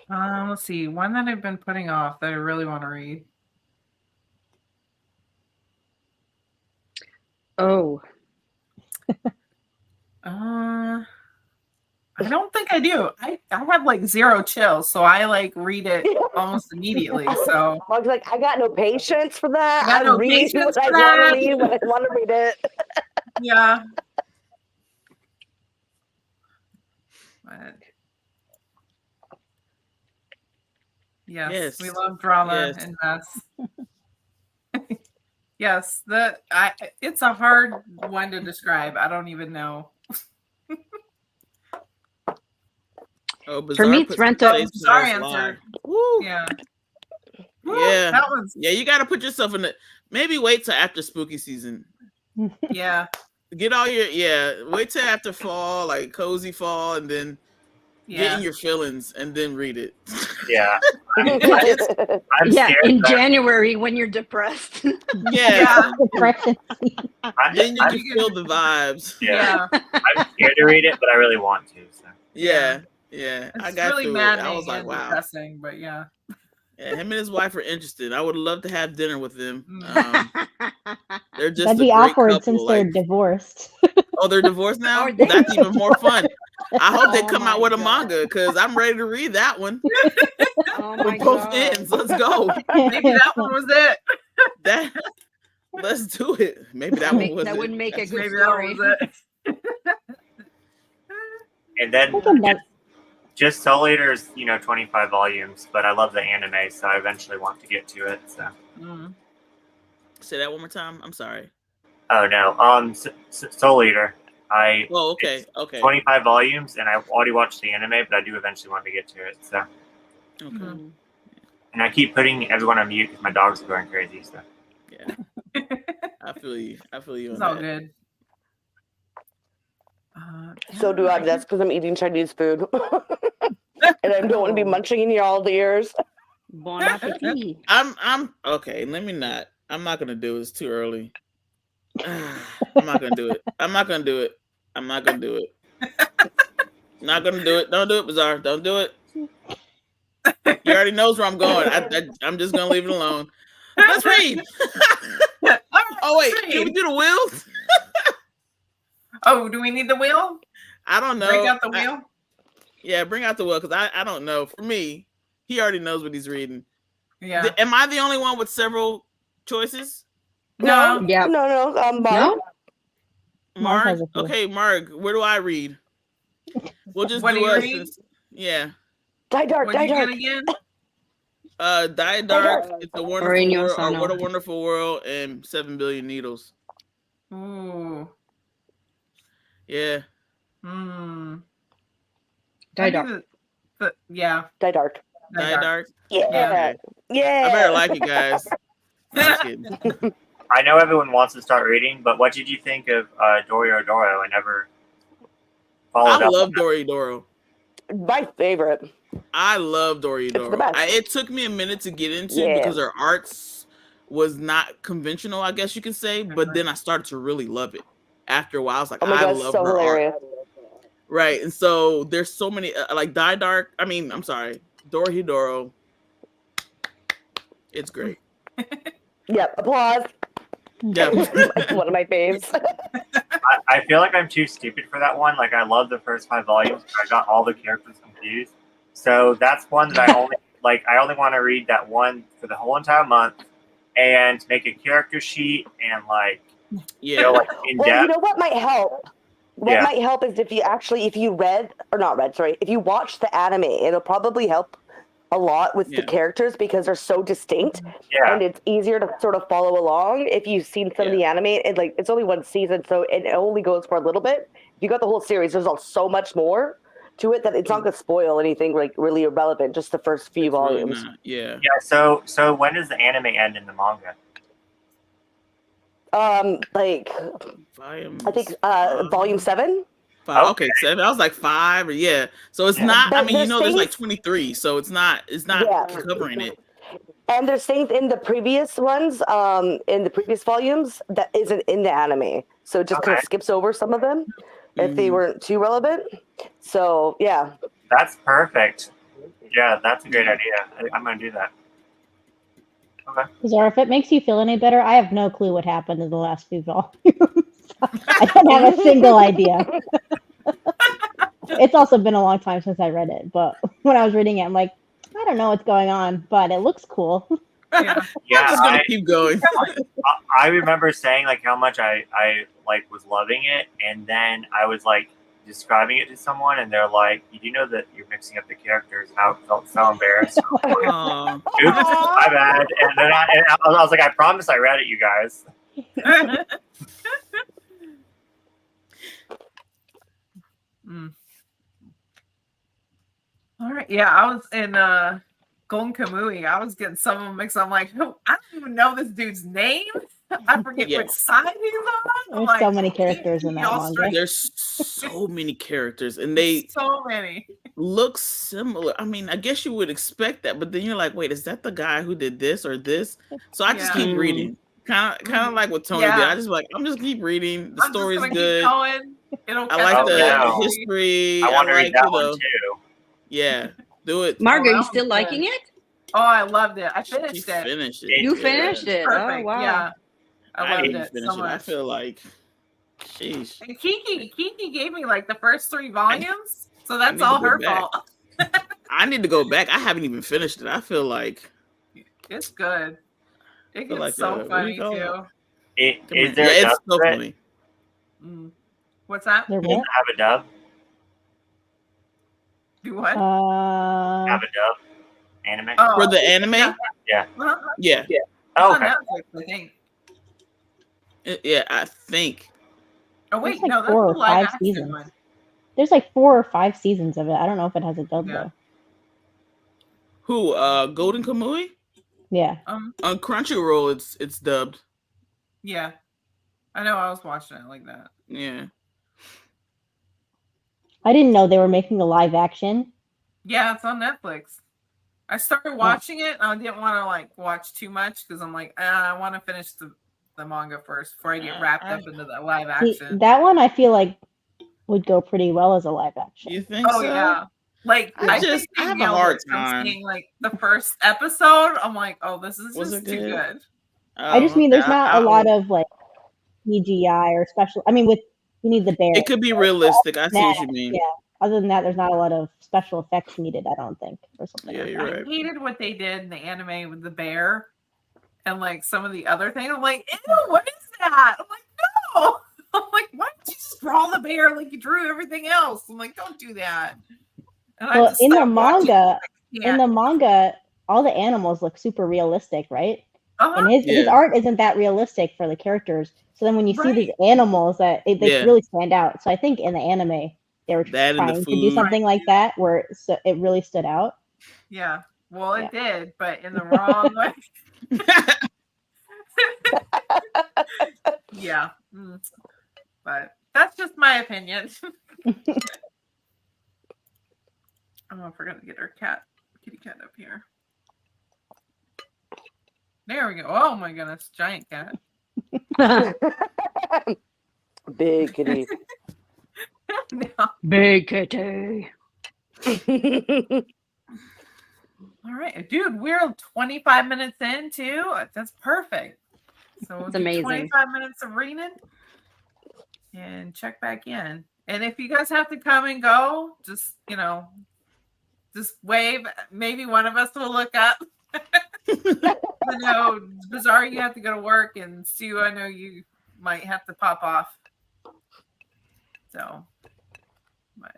Speaker 1: Let's see. One that I've been putting off that I really want to read.
Speaker 2: Oh,
Speaker 1: I don't think I do. I have like zero chills, so I like read it almost immediately. So
Speaker 5: I was like, I got no patience for that.
Speaker 1: I got no
Speaker 5: read
Speaker 1: patience
Speaker 5: what I
Speaker 1: for
Speaker 5: want
Speaker 1: that.
Speaker 5: to read when I want to read it.
Speaker 1: yeah. But yes, we
Speaker 4: Yes.
Speaker 1: love drama
Speaker 4: Yes.
Speaker 1: and mess. Yes, it's a hard one to describe. I don't even know.
Speaker 4: Oh,
Speaker 2: For me,
Speaker 4: Bizarre
Speaker 2: it's Rento.
Speaker 4: Space
Speaker 1: Bizarre
Speaker 4: Pirates
Speaker 1: answer.
Speaker 4: Live. Woo.
Speaker 1: Yeah. Woo,
Speaker 4: Yeah.
Speaker 1: that one's
Speaker 4: Yeah, you got to put yourself in it. Maybe wait till after spooky season.
Speaker 1: yeah.
Speaker 4: Get all your wait till after fall, like cozy fall, and then get
Speaker 1: Yeah.
Speaker 4: in your feelings and then read it.
Speaker 3: Yeah. I'm
Speaker 2: Yeah,
Speaker 3: scared.
Speaker 2: in
Speaker 3: that-
Speaker 2: January when you're depressed.
Speaker 4: Yeah.
Speaker 6: Depression.
Speaker 4: Then you
Speaker 1: I'm-
Speaker 4: can feel the vibes.
Speaker 3: Yeah.
Speaker 1: Yeah.
Speaker 3: I'm scared to read it, but I really want to. So.
Speaker 4: Yeah. Yeah. I
Speaker 1: It's
Speaker 4: got
Speaker 1: really
Speaker 4: through it.
Speaker 1: maddening
Speaker 4: I was like,
Speaker 1: and
Speaker 4: wow.
Speaker 1: depressing, but yeah.
Speaker 4: Yeah, him and his wife are interested. I would love to have dinner with them.
Speaker 1: Mm.
Speaker 4: They're just
Speaker 6: That'd
Speaker 4: a
Speaker 6: be
Speaker 4: great
Speaker 6: awkward
Speaker 4: couple.
Speaker 6: since they're divorced.
Speaker 4: Oh, they're divorced now?
Speaker 2: Are they?
Speaker 4: That's even more fun. I hope they
Speaker 2: Oh
Speaker 4: come out
Speaker 2: my
Speaker 4: with a
Speaker 2: God.
Speaker 4: manga because I'm ready to read that one.
Speaker 2: Oh
Speaker 4: For
Speaker 2: my
Speaker 4: both
Speaker 2: God.
Speaker 4: ends. Let's go.
Speaker 1: Maybe that one was it.
Speaker 4: Let's do it. Maybe that one was
Speaker 2: That
Speaker 4: it.
Speaker 2: would make a good
Speaker 1: Maybe
Speaker 2: story.
Speaker 1: that was it.
Speaker 3: And then just Soul Eater's, 25 volumes, but I love the anime, so I eventually want to get to it. So.
Speaker 1: Mm.
Speaker 4: Say that one more time. I'm sorry.
Speaker 3: Oh no, Soul Eater.
Speaker 4: Oh, okay.
Speaker 3: It's
Speaker 4: Okay.
Speaker 3: 25 volumes, and I already watched the anime, but I do eventually want to get to it. So,
Speaker 4: Okay.
Speaker 1: Mhm.
Speaker 3: and I keep putting everyone on mute because my dogs are going crazy. So,
Speaker 4: Yeah. I feel you. I feel you
Speaker 1: It's
Speaker 4: on
Speaker 1: all
Speaker 4: that.
Speaker 1: good.
Speaker 5: So do I. That's because I'm eating Chinese food. And I don't want to be munching in your all ears.
Speaker 2: Bon appetit.
Speaker 4: I'm okay. Let me not. I'm not gonna do it. It's too early. I'm not gonna do it. I'm not gonna do it. I'm not gonna do it. Not gonna do it. Don't do it, Bizarre. Don't do it. He already knows where I'm going. I'm just gonna leave it alone. Let's read. Oh wait, can we do the wheels?
Speaker 1: Oh, do we need the wheel?
Speaker 4: I don't know.
Speaker 1: Break out the wheel?
Speaker 4: Yeah, bring out the wheel because I don't know. For me, he already knows what he's reading.
Speaker 1: Yeah.
Speaker 4: Am I the only one with several choices?
Speaker 1: No.
Speaker 2: Yeah.
Speaker 5: No.
Speaker 2: No?
Speaker 5: Mark.
Speaker 6: Mark
Speaker 4: Mark.
Speaker 6: has a few.
Speaker 4: Okay, Mark. Where do I read? We'll just
Speaker 1: What
Speaker 4: do
Speaker 1: do you
Speaker 4: us.
Speaker 1: read?
Speaker 4: Yeah.
Speaker 5: Die Dark.
Speaker 1: What'd
Speaker 5: Die
Speaker 1: you get
Speaker 5: Dark.
Speaker 1: again?
Speaker 4: Die Dark.
Speaker 5: Dark.
Speaker 4: It's a wonderful
Speaker 2: Oreno
Speaker 4: world. Or
Speaker 2: Sano.
Speaker 4: What a Wonderful World. And 7 Billion Needles.
Speaker 1: Ooh.
Speaker 4: Yeah.
Speaker 1: Hmm.
Speaker 2: Die Dark.
Speaker 1: Yeah.
Speaker 5: Die Dark.
Speaker 4: Die Dark.
Speaker 5: Yeah.
Speaker 4: Okay.
Speaker 5: Yeah.
Speaker 4: I better like it, guys. No, I'm just kidding.
Speaker 3: I know everyone wants to start reading, but what did you think of Doro? I never followed
Speaker 4: I
Speaker 3: up.
Speaker 4: love Doro.
Speaker 5: My favorite.
Speaker 4: I love
Speaker 5: the
Speaker 4: Doro.
Speaker 5: best.
Speaker 4: It took me a minute to get into
Speaker 5: Yeah.
Speaker 4: because her arts was not conventional, I guess you can say. But then I started to really love it. After a while, I was like,
Speaker 5: Oh my
Speaker 4: I
Speaker 5: god,
Speaker 4: love
Speaker 5: so
Speaker 4: her
Speaker 5: hilarious.
Speaker 4: art. Right. And so there's so many, like Die Dark. I'm sorry. Doro. It's great.
Speaker 5: Yep. Applause.
Speaker 4: Yeah.
Speaker 5: One of my faves.
Speaker 3: I feel like I'm too stupid for that one. Like I love the first 5 volumes, but I got all the characters confused. So that's one that I only want to read that one for the whole entire month, and make a character sheet and like
Speaker 4: Yeah.
Speaker 3: go like in
Speaker 5: Well, you
Speaker 3: depth.
Speaker 5: know what might help? What
Speaker 3: Yeah.
Speaker 5: might help is if you watch the anime, it'll probably help a lot with the
Speaker 4: Yeah.
Speaker 5: characters because they're so distinct,
Speaker 3: Yeah.
Speaker 5: and it's easier to sort of follow along if you've seen some of the anime. And like, it's only one season, so it only goes for a little bit. If you got the whole series, there's so much more to it that it's not going to spoil anything like really irrelevant. Just the first few
Speaker 4: It's really
Speaker 5: volumes.
Speaker 4: not. Yeah.
Speaker 3: Yeah. So when does the anime end in the manga?
Speaker 5: Like
Speaker 4: Volume.
Speaker 5: I think volume 7.
Speaker 3: Okay.
Speaker 4: Okay, 7. I was like 5 or yeah. So it's
Speaker 3: Yeah.
Speaker 4: not. I
Speaker 5: But
Speaker 4: mean,
Speaker 5: there's
Speaker 4: there's like
Speaker 5: things-
Speaker 4: 23, so it's not. It's not
Speaker 5: Yeah.
Speaker 4: covering it.
Speaker 5: And there's things in the previous ones, in the previous volumes, that isn't in the anime. So it just kind of skips over some of them if they weren't too relevant. So, yeah.
Speaker 3: That's perfect. Yeah, that's a great idea. I'm gonna do that. Okay.
Speaker 6: Zara, if it makes you feel any better, I have no clue what happened in the last few volumes. I don't have a single idea. It's also been a long time since I read it, but when I was reading it, I'm like, I don't know what's going on, but it looks cool.
Speaker 1: Yeah.
Speaker 3: Yeah,
Speaker 4: I'm just gonna keep going.
Speaker 3: I remember saying like how much I like was loving it, and then I was like describing it to someone, and they're like, "You do know that you're mixing up the characters?" And I felt so embarrassed.
Speaker 4: Oh,
Speaker 3: Oops, my bad. And then I was like, "I promise I read it, you guys."
Speaker 1: All right. Yeah, I was in Gon Kamui. I was getting some of them mixed. I'm like, I don't even know this dude's name. I forget which side he's on.
Speaker 6: There's so many characters in that manga.
Speaker 4: there's so many characters, and they
Speaker 1: so many
Speaker 4: look similar. I mean, I guess you would expect that, but then you're like, wait, is that the guy who did this or this? So I just keep reading. Kind of like what Tony did. I just like, I'm just keep reading. The story's good.
Speaker 1: I
Speaker 4: like the history.
Speaker 3: I want to read that one
Speaker 4: know,
Speaker 3: too.
Speaker 4: Yeah, do it.
Speaker 2: Margo, you still liking it?
Speaker 1: Oh, I loved it. I finished it.
Speaker 4: Finished it.
Speaker 2: You finished it.
Speaker 1: Perfect.
Speaker 2: Oh wow.
Speaker 1: Yeah, I loved
Speaker 4: didn't
Speaker 1: it
Speaker 4: finish
Speaker 1: so
Speaker 4: it. I
Speaker 1: much.
Speaker 4: feel like, sheesh.
Speaker 1: And Kiki gave me like the first 3 volumes, so that's
Speaker 4: need to
Speaker 1: all
Speaker 4: go
Speaker 1: her
Speaker 4: back.
Speaker 1: fault.
Speaker 4: I need to go back. I haven't even finished it. I feel like
Speaker 1: It's good. It gets
Speaker 4: like
Speaker 1: so
Speaker 4: what
Speaker 1: funny
Speaker 4: do you call
Speaker 1: too.
Speaker 3: Is there a
Speaker 4: it's
Speaker 3: dub
Speaker 4: so
Speaker 3: for it?
Speaker 4: funny.
Speaker 1: What's that?
Speaker 6: They're
Speaker 3: Does it
Speaker 6: what?
Speaker 3: have a dub?
Speaker 1: Do what?
Speaker 3: Have a dub anime?
Speaker 1: Oh,
Speaker 4: For the anime?
Speaker 1: yeah.
Speaker 4: Yeah.
Speaker 1: It's
Speaker 3: Oh,
Speaker 1: on
Speaker 3: okay.
Speaker 1: Netflix, I think.
Speaker 4: Yeah, I think.
Speaker 1: Oh wait,
Speaker 6: There's like
Speaker 1: no, that's
Speaker 6: 4
Speaker 1: the
Speaker 6: or
Speaker 1: live
Speaker 6: 5
Speaker 1: action
Speaker 6: seasons.
Speaker 1: one.
Speaker 6: There's like 4 or 5 seasons of it. I don't know if it has a dub though.
Speaker 4: Who? Golden Kamui?
Speaker 6: Yeah.
Speaker 4: On Crunchyroll, it's dubbed.
Speaker 1: Yeah, I know. I was watching it like that.
Speaker 4: Yeah.
Speaker 6: I didn't know they were making a live action.
Speaker 1: Yeah, it's on Netflix. I started watching it. And I didn't want to like watch too much because I'm like, I want to finish the manga first before I get wrapped up into the live
Speaker 6: See,
Speaker 1: action.
Speaker 6: that one I feel like would go pretty well as a live action.
Speaker 4: You think
Speaker 1: Oh
Speaker 4: so?
Speaker 1: yeah. Like
Speaker 4: I have a hard time.
Speaker 1: Seeing like the first episode, I'm like, oh, this is
Speaker 4: Was
Speaker 1: just
Speaker 4: it
Speaker 1: too
Speaker 4: good?
Speaker 1: good.
Speaker 6: I just mean there's not a lot of like CGI or special. I mean, with you need the bear.
Speaker 4: It could be realistic. I see what you mean.
Speaker 6: Yeah. Other than that, there's not a lot of special effects needed. I don't think, or something.
Speaker 4: Yeah,
Speaker 6: like
Speaker 4: you're
Speaker 6: that.
Speaker 4: right.
Speaker 1: I hated what they did in the anime with the bear and like some of the other things. I'm like, ew, what is that? I'm like, no. I'm like, why don't you just draw the bear like you drew everything else? I'm like, don't do that. And I
Speaker 6: Well,
Speaker 1: just
Speaker 6: in the
Speaker 1: stopped watching.
Speaker 6: manga, all the animals look super realistic, right?
Speaker 1: Uh-huh.
Speaker 6: And his art isn't that realistic for the characters. So then when you see these animals, they really stand out. So I think in the anime they were trying to do something like that where it really stood out.
Speaker 1: Yeah. Well, it did, but in the wrong way. Yeah. But that's just my opinion. Oh, I forgot to get our kitty cat up here. There we go. Oh my goodness, giant cat.
Speaker 5: Big kitty.
Speaker 1: No.
Speaker 2: Big kitty.
Speaker 1: All right, dude, we're 25 minutes in too. That's perfect. So we'll
Speaker 2: It's
Speaker 1: do
Speaker 2: amazing.
Speaker 1: 25 minutes of reading and check back in. And if you guys have to come and go, just wave. Maybe one of us will look up. But no, Bizarre, you have to go to work, and Stu, I know you might have to pop off. So, but,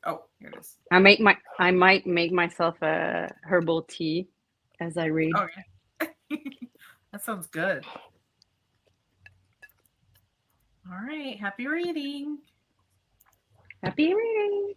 Speaker 1: oh, here it is.
Speaker 2: I might make myself a herbal tea as I read.
Speaker 1: Okay. That sounds good. All right. Happy reading.
Speaker 2: Happy reading.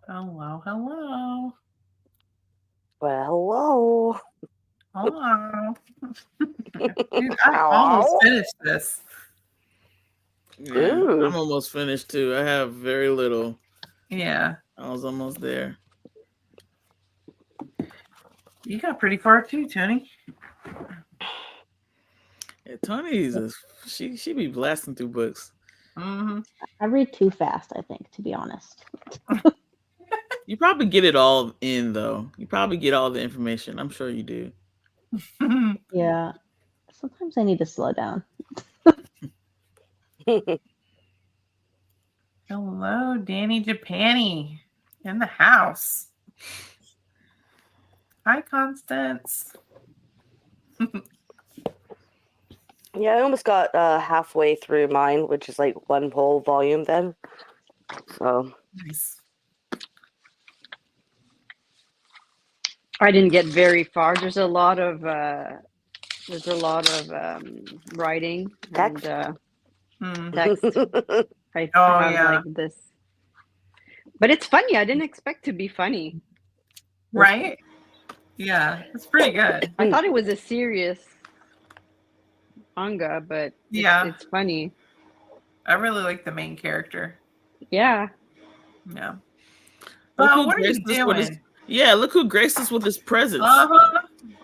Speaker 1: Hello, hello.
Speaker 5: Well,
Speaker 1: Hello. Dude, I
Speaker 5: hello.
Speaker 1: almost finished this.
Speaker 4: Yeah,
Speaker 5: Ooh.
Speaker 4: I'm almost finished too. I have very little.
Speaker 1: Yeah.
Speaker 4: I was almost there.
Speaker 1: You got pretty far too, Tony.
Speaker 4: Yeah, Tony's she be blasting through books.
Speaker 1: Mm-hmm.
Speaker 6: I read too fast, I think, to be honest.
Speaker 4: You probably get it all in though. You probably get all the information. I'm sure you do.
Speaker 6: Yeah. Sometimes I need to slow down.
Speaker 1: Hello, Danny Japani in the house. Hi, Constance.
Speaker 5: Yeah, I almost got halfway through mine, which is like one whole volume then. So
Speaker 1: Nice.
Speaker 2: I didn't get very far. There's a lot of writing
Speaker 5: Text?
Speaker 2: and text. I
Speaker 1: Oh,
Speaker 2: have
Speaker 1: yeah.
Speaker 2: like this, but it's funny. I didn't expect to be funny.
Speaker 1: Right? Yeah, it's pretty good.
Speaker 2: I thought it was a serious manga, but
Speaker 1: Yeah.
Speaker 2: it's funny.
Speaker 1: I really like the main character.
Speaker 2: Yeah.
Speaker 1: Yeah.
Speaker 4: Look who
Speaker 1: What are you
Speaker 4: graced us with his,
Speaker 1: doing?
Speaker 4: yeah, look who graced us with his presence.
Speaker 1: Uh-huh.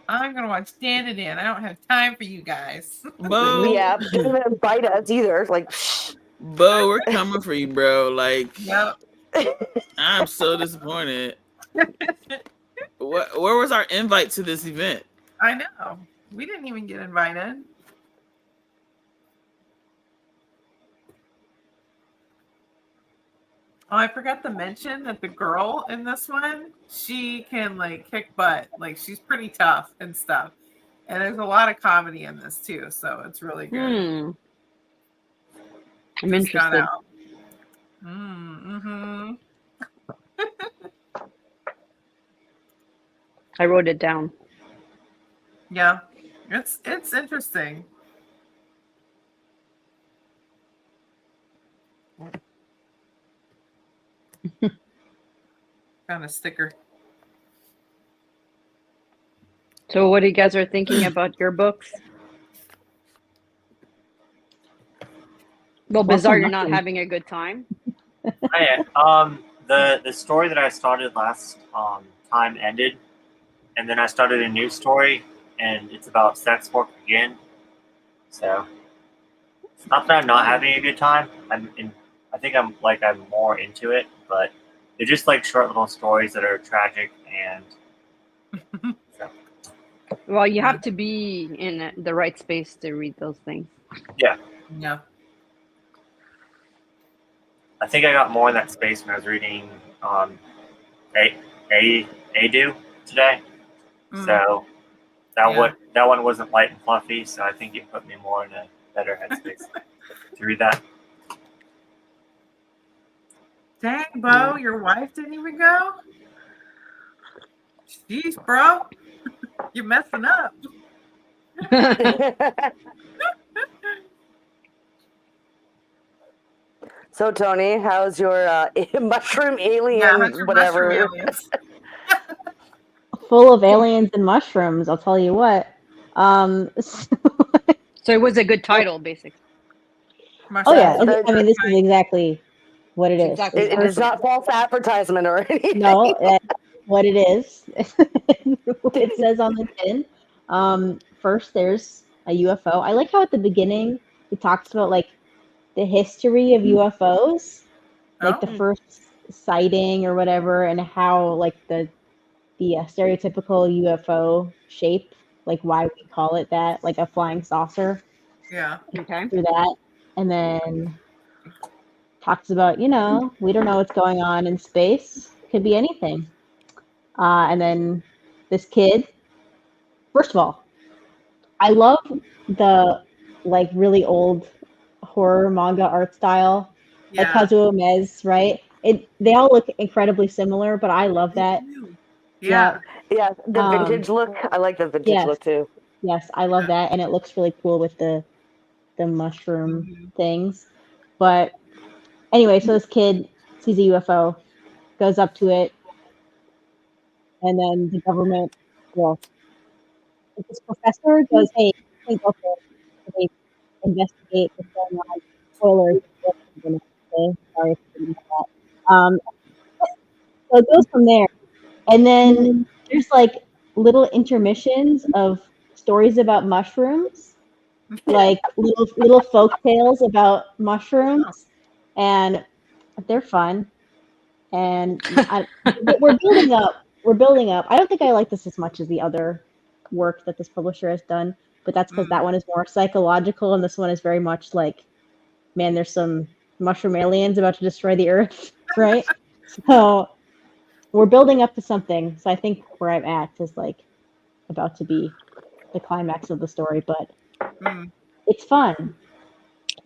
Speaker 1: I'm gonna watch Stand It In. I don't have time for you guys.
Speaker 4: Bo,
Speaker 5: yeah, didn't invite us either. Like,
Speaker 4: Bo, we're coming for you, bro. Like,
Speaker 1: Yep.
Speaker 4: I'm so disappointed. Where was our invite to this event?
Speaker 1: I know. We didn't even get invited. Oh, I forgot to mention that the girl in this one, she can like kick butt. Like she's pretty tough and stuff. And there's a lot of comedy in this too, so it's really good.
Speaker 2: I'm
Speaker 1: Just got
Speaker 2: interested.
Speaker 1: out. Mm-hmm.
Speaker 2: I wrote it down.
Speaker 1: Yeah, it's interesting. Found a sticker.
Speaker 2: So, what do you guys are thinking about your books? Well, Bizarre, you're not having a good time.
Speaker 3: The story that I started last time ended, and then I started a new story, and it's about sex work again. So it's not that I'm not having a good time. I think I'm more into it, but they're just like short little stories that are tragic and. So.
Speaker 2: Well, you have to be in the right space to read those things.
Speaker 3: Yeah.
Speaker 1: Yeah.
Speaker 3: I think I got more in that space when I was reading Adu today. So that one wasn't light and fluffy, so I think it put me more in a better headspace to read that.
Speaker 1: Dang, Bo, your wife didn't even go? Jeez, bro. You're messing up.
Speaker 5: So, Tony, how's your mushroom alien,
Speaker 1: how's your
Speaker 5: whatever?
Speaker 1: mushroom aliens?
Speaker 6: Full of aliens and mushrooms, I'll tell you what.
Speaker 2: So it was a good title, basically.
Speaker 6: Oh yeah, I mean this is exactly what it is.
Speaker 2: Exactly.
Speaker 5: It is not false advertisement or anything.
Speaker 6: No, that's what it is. It says on the tin. First, there's a UFO. I like how at the beginning it talks about like the history of UFOs, like the first sighting or whatever, and how like the stereotypical UFO shape, like why we call it that, like a flying saucer.
Speaker 1: Yeah.
Speaker 2: Okay.
Speaker 6: Through that, and then talks about, we don't know what's going on in space. Could be anything. And then this kid. First of all, I love the like really old horror manga art style, like Kazuo Mez, right? They all look incredibly similar, but I love that.
Speaker 1: Yeah.
Speaker 5: Yeah, the vintage look. I like the vintage look too.
Speaker 6: Yes, I love that, and it looks really cool with the mushroom things. But anyway, so this kid sees a UFO, goes up to it, and then the government, well, this professor goes, "Hey, you can go for it." So they investigate what's going on. Spoilers. Sorry for doing that. So it goes from there, and then there's like little intermissions of stories about mushrooms, like little folk tales about mushrooms, and they're fun. And we're building up. We're building up. I don't think I like this as much as the other work that this publisher has done, but that's because that one is more psychological, and this one is very much like, man, there's some mushroom aliens about to destroy the Earth, right? So we're building up to something. So I think where I'm at is like about to be the climax of the story, but it's fun.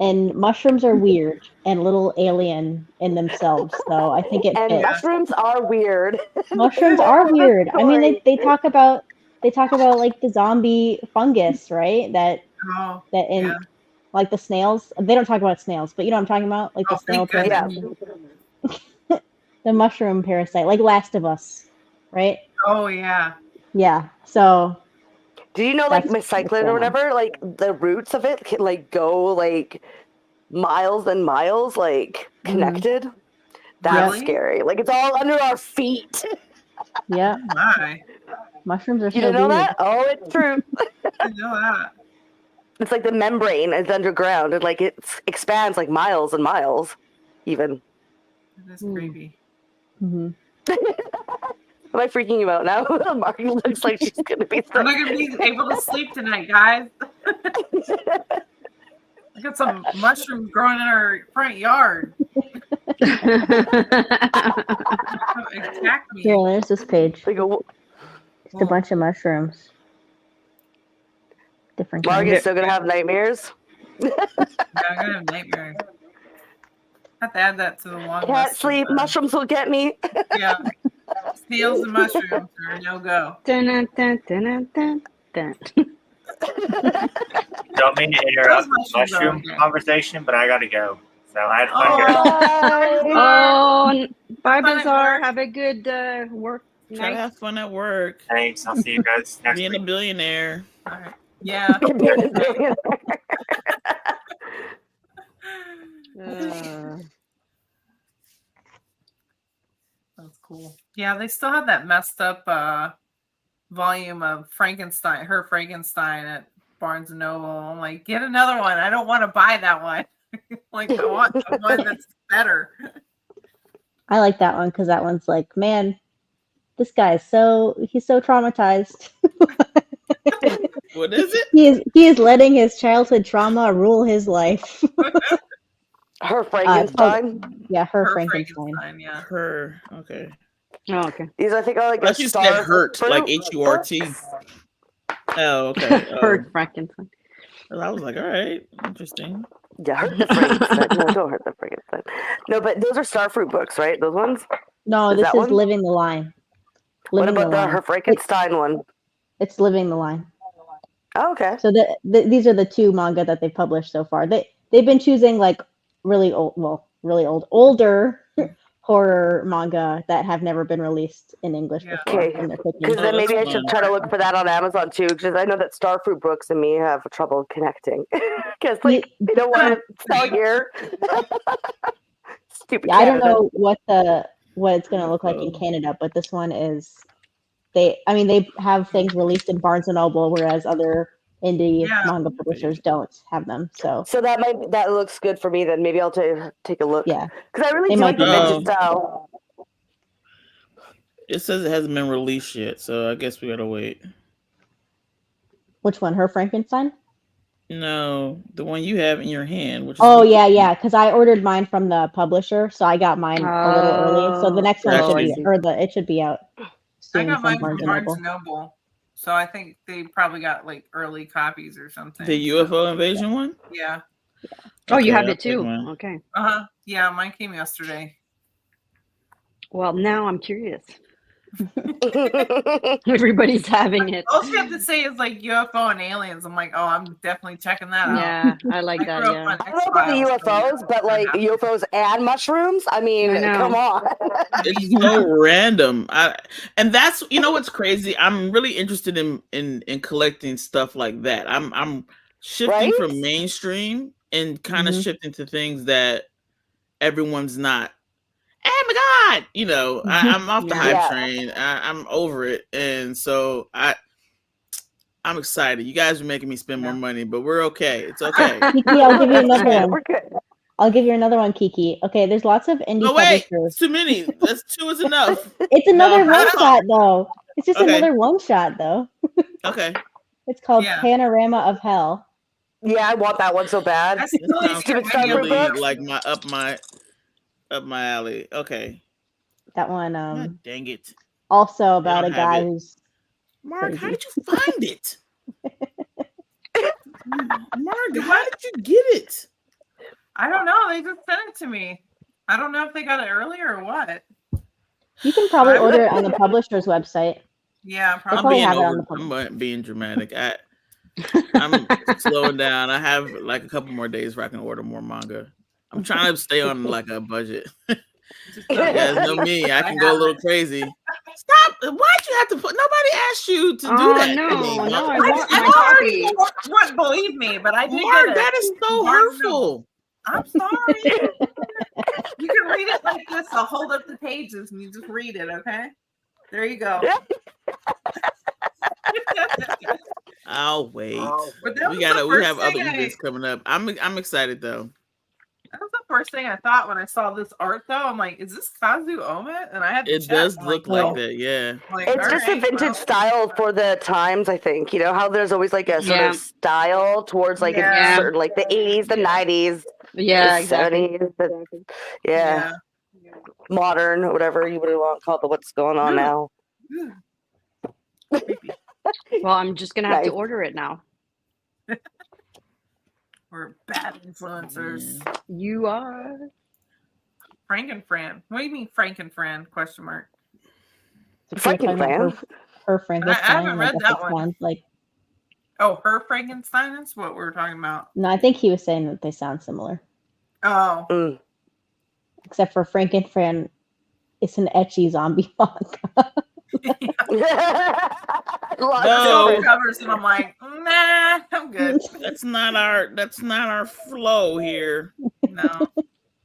Speaker 6: And mushrooms are weird and a little alien in themselves. So I think it
Speaker 5: And
Speaker 6: fits.
Speaker 5: mushrooms are weird.
Speaker 6: Mushrooms are weird. I mean, they talk about like the zombie fungus, right? That in like the snails. They don't talk about snails, but you know what I'm talking about, like the snail
Speaker 1: thank
Speaker 6: parasite. The mushroom parasite, like Last of Us, right?
Speaker 1: Oh yeah.
Speaker 6: Yeah. So
Speaker 5: do you know like
Speaker 6: that's
Speaker 5: recycling or whatever? Like the roots of it can like go like miles and miles, like connected. That's
Speaker 1: Really?
Speaker 5: scary. Like it's all under our feet.
Speaker 6: Yeah.
Speaker 1: My.
Speaker 6: Mushrooms are
Speaker 5: You
Speaker 6: so
Speaker 5: didn't know
Speaker 6: weird.
Speaker 5: that? Oh, it's true.
Speaker 1: I know that.
Speaker 5: It's like the membrane is underground and like it expands like miles and miles, even.
Speaker 1: It is creepy.
Speaker 6: Mm-hmm.
Speaker 5: Am I freaking you out now? Marty looks like she's gonna be.
Speaker 1: I'm not gonna be able to sleep tonight, guys. I got some mushrooms growing in our front yard. Attack me.
Speaker 6: Here, there's this page.
Speaker 5: Like
Speaker 6: Just a bunch of mushrooms. Different kinds.
Speaker 5: Margaret's still gonna have nightmares.
Speaker 1: Yeah, I'm gonna have nightmares. I have to add that to the long list.
Speaker 5: Can't sleep. Mushrooms will get me.
Speaker 1: Yeah. Snails and mushrooms are no go.
Speaker 2: Dun, dun, dun, dun, dun, dun.
Speaker 3: Don't mean to interrupt
Speaker 1: Those
Speaker 3: the
Speaker 1: mushrooms are
Speaker 3: mushroom
Speaker 1: okay.
Speaker 3: conversation, but I gotta go. So I had fun here.
Speaker 2: Oh, bye,
Speaker 1: Fun at
Speaker 2: Bazaar.
Speaker 1: work.
Speaker 2: Have a good work
Speaker 4: Try to
Speaker 2: night.
Speaker 4: have fun at work.
Speaker 3: Thanks. I'll see you guys next
Speaker 4: Being
Speaker 3: week.
Speaker 4: a billionaire.
Speaker 1: All right. Yeah. That's cool. Yeah, they still have that messed up volume of Frankenstein, her Frankenstein at Barnes and Noble. I'm like, get another one. I don't want to buy that one. Like, I want the one that's better.
Speaker 6: I like that one because that one's like, man, this guy is he's so traumatized.
Speaker 4: What is it?
Speaker 6: He is letting his childhood trauma rule his life.
Speaker 5: Her Frankenstein.
Speaker 6: Yeah, her
Speaker 1: Frankenstein. Yeah.
Speaker 4: Her. Okay.
Speaker 2: Oh, okay.
Speaker 5: These I think are like
Speaker 4: I
Speaker 5: a
Speaker 4: thought you
Speaker 5: star
Speaker 4: said hurt,
Speaker 5: fruit
Speaker 4: like H-U-R-T.
Speaker 5: books.
Speaker 4: Oh, okay.
Speaker 2: Heard Frankenstein.
Speaker 4: Well, I was like, all right, interesting.
Speaker 5: Yeah, hurt the Frankenstein. No, don't hurt the Frankenstein. No, but those are starfruit books, right? Those ones.
Speaker 6: No,
Speaker 5: Is
Speaker 6: this
Speaker 5: that
Speaker 6: is
Speaker 5: one?
Speaker 6: Living the Line.
Speaker 5: What
Speaker 6: Living
Speaker 5: about
Speaker 6: the
Speaker 5: the
Speaker 6: Line.
Speaker 5: her Frankenstein one?
Speaker 6: It's Living the Line.
Speaker 5: Oh, okay.
Speaker 6: So these are the two manga that they've published so far. They've been choosing like older horror manga that have never been released in English before.
Speaker 5: Okay.
Speaker 6: And they're picking.
Speaker 5: Because then maybe I
Speaker 4: that's
Speaker 5: should
Speaker 4: fun.
Speaker 5: try to look for that on Amazon too. Because I know that Starfruit Books and me have trouble connecting. Because like they don't want to sell here. Stupid.
Speaker 6: Yeah, I don't
Speaker 5: Canada.
Speaker 6: know what it's going to look like in Canada, but this one is. They have things released in Barnes and Noble, whereas other indie manga publishers don't have them. So
Speaker 5: that looks good for me. Then maybe I'll take a look.
Speaker 6: Yeah,
Speaker 5: because I really
Speaker 6: They
Speaker 5: do
Speaker 6: might
Speaker 5: like the
Speaker 6: be
Speaker 5: vintage
Speaker 6: better.
Speaker 5: style.
Speaker 4: It says it hasn't been released yet, so I guess we gotta wait.
Speaker 6: Which one? Her Frankenstein?
Speaker 4: No, the one you have in your hand. Which is
Speaker 6: Oh yeah, because I ordered mine from the publisher, so I got mine a little early. So the next one
Speaker 4: Gotcha.
Speaker 6: it should be out
Speaker 1: I
Speaker 6: soon
Speaker 1: got
Speaker 6: from
Speaker 1: mine
Speaker 6: Barnes
Speaker 1: from
Speaker 6: and
Speaker 1: Barnes
Speaker 6: Noble.
Speaker 1: and Noble. So I think they probably got like early copies or something.
Speaker 4: The UFO invasion one.
Speaker 1: Yeah.
Speaker 2: Oh, you
Speaker 4: Okay,
Speaker 2: have
Speaker 4: I'll
Speaker 2: it too.
Speaker 4: take mine.
Speaker 2: Okay.
Speaker 1: Yeah, mine came yesterday.
Speaker 2: Well, now I'm curious. Everybody's having it.
Speaker 1: All you have to say is like UFO and aliens. I'm like, oh, I'm definitely checking that out.
Speaker 2: Yeah, I like that.
Speaker 1: grew up
Speaker 2: Yeah.
Speaker 1: on
Speaker 5: I don't know about the
Speaker 1: X-Files,
Speaker 5: UFOs, but like UFOs and mushrooms. I mean,
Speaker 2: I know.
Speaker 5: come on.
Speaker 4: It's so random. And that's what's crazy. I'm really interested in collecting stuff like that. I'm shifting
Speaker 5: Right?
Speaker 4: from mainstream and kind of shifting to things that everyone's not. Oh my God, I'm off the
Speaker 2: Yeah.
Speaker 4: hype
Speaker 5: Yeah.
Speaker 4: train. I'm over it, and so I'm excited. You guys are making me spend more money, but we're okay. It's okay.
Speaker 6: Kiki, I'll give you another one.
Speaker 5: We're good.
Speaker 6: I'll give you another one, Kiki. Okay, there's lots of indie
Speaker 4: No, wait,
Speaker 6: publishers.
Speaker 4: it's too many. That's 2 is enough.
Speaker 6: It's another
Speaker 4: No.
Speaker 6: one shot though. It's just
Speaker 4: Okay.
Speaker 6: another one shot though.
Speaker 4: Okay.
Speaker 6: It's called
Speaker 1: Yeah.
Speaker 6: Panorama of Hell.
Speaker 5: Yeah, I want that one so bad.
Speaker 1: That's
Speaker 4: That sounds
Speaker 5: Stupid Star
Speaker 4: really
Speaker 5: books.
Speaker 4: like up my alley. Okay.
Speaker 6: That one,
Speaker 4: God dang it,
Speaker 6: also about a
Speaker 4: don't have
Speaker 6: guy
Speaker 4: it.
Speaker 6: who's
Speaker 4: Mark. How
Speaker 6: crazy.
Speaker 4: did you find it? Mark, how did you get it?
Speaker 1: I don't know. They just sent it to me. I don't know if they got it earlier or what.
Speaker 6: You can probably order it on the publisher's website.
Speaker 1: Yeah,
Speaker 6: They
Speaker 1: probably.
Speaker 6: probably have it on the publisher.
Speaker 4: I'm being dramatic. I'm slowing down. I have like a couple more days where I can order more manga. I'm trying to stay on like a budget.
Speaker 1: Just
Speaker 4: You guys know me. I can go a little crazy. Stop! Why'd you have to put? Nobody asked you to do that.
Speaker 2: no,
Speaker 4: to me,
Speaker 2: no,
Speaker 4: Mark.
Speaker 2: I want my
Speaker 1: already
Speaker 2: copy.
Speaker 1: wouldn't believe me, but I did
Speaker 4: Mark,
Speaker 1: get it.
Speaker 4: that is so
Speaker 1: Mark,
Speaker 4: hurtful.
Speaker 1: I'm sorry. You can read it like this. I'll hold up the pages and you just read it, okay? There you go.
Speaker 4: I'll wait.
Speaker 1: But that was
Speaker 4: We
Speaker 1: the first
Speaker 4: have other
Speaker 1: thing
Speaker 4: events coming up. I'm excited though.
Speaker 1: That was the first thing I thought when I saw this art, though. I'm like, is this Kazu Omet? And I had to
Speaker 4: It
Speaker 1: check.
Speaker 4: does
Speaker 1: I'm
Speaker 4: look
Speaker 1: like,
Speaker 4: like
Speaker 1: no.
Speaker 4: that, yeah.
Speaker 1: Like,
Speaker 5: It's
Speaker 1: all
Speaker 5: just a
Speaker 1: right,
Speaker 5: vintage
Speaker 1: well.
Speaker 5: style for the times, I think. You know how there's always like a sort
Speaker 2: Yeah.
Speaker 5: of style towards like
Speaker 1: Yeah.
Speaker 5: a certain like the 80s, the 90s,
Speaker 2: Yeah,
Speaker 5: the
Speaker 2: exactly.
Speaker 5: 70s, yeah, modern, whatever you would want to call it. What's going on now?
Speaker 1: Creepy.
Speaker 2: Well, I'm just gonna have to
Speaker 5: Nice.
Speaker 2: order it now.
Speaker 1: We're bad influencers.
Speaker 2: You are.
Speaker 1: Frankenfran. What do you mean Frankenfran? Question mark.
Speaker 6: So you're talking about her Frankenstein.
Speaker 1: I haven't read
Speaker 6: like
Speaker 1: that
Speaker 6: a
Speaker 1: one.
Speaker 6: sounds like
Speaker 1: Oh, her Frankenstein is what we're talking about.
Speaker 6: no, I think he was saying that they sound similar.
Speaker 1: Oh.
Speaker 5: Mm.
Speaker 6: Except for Frankenfran, it's an etchy zombie manga.
Speaker 1: Silver covers, and I'm like, nah, I'm good.
Speaker 4: That's not our flow here.
Speaker 1: No.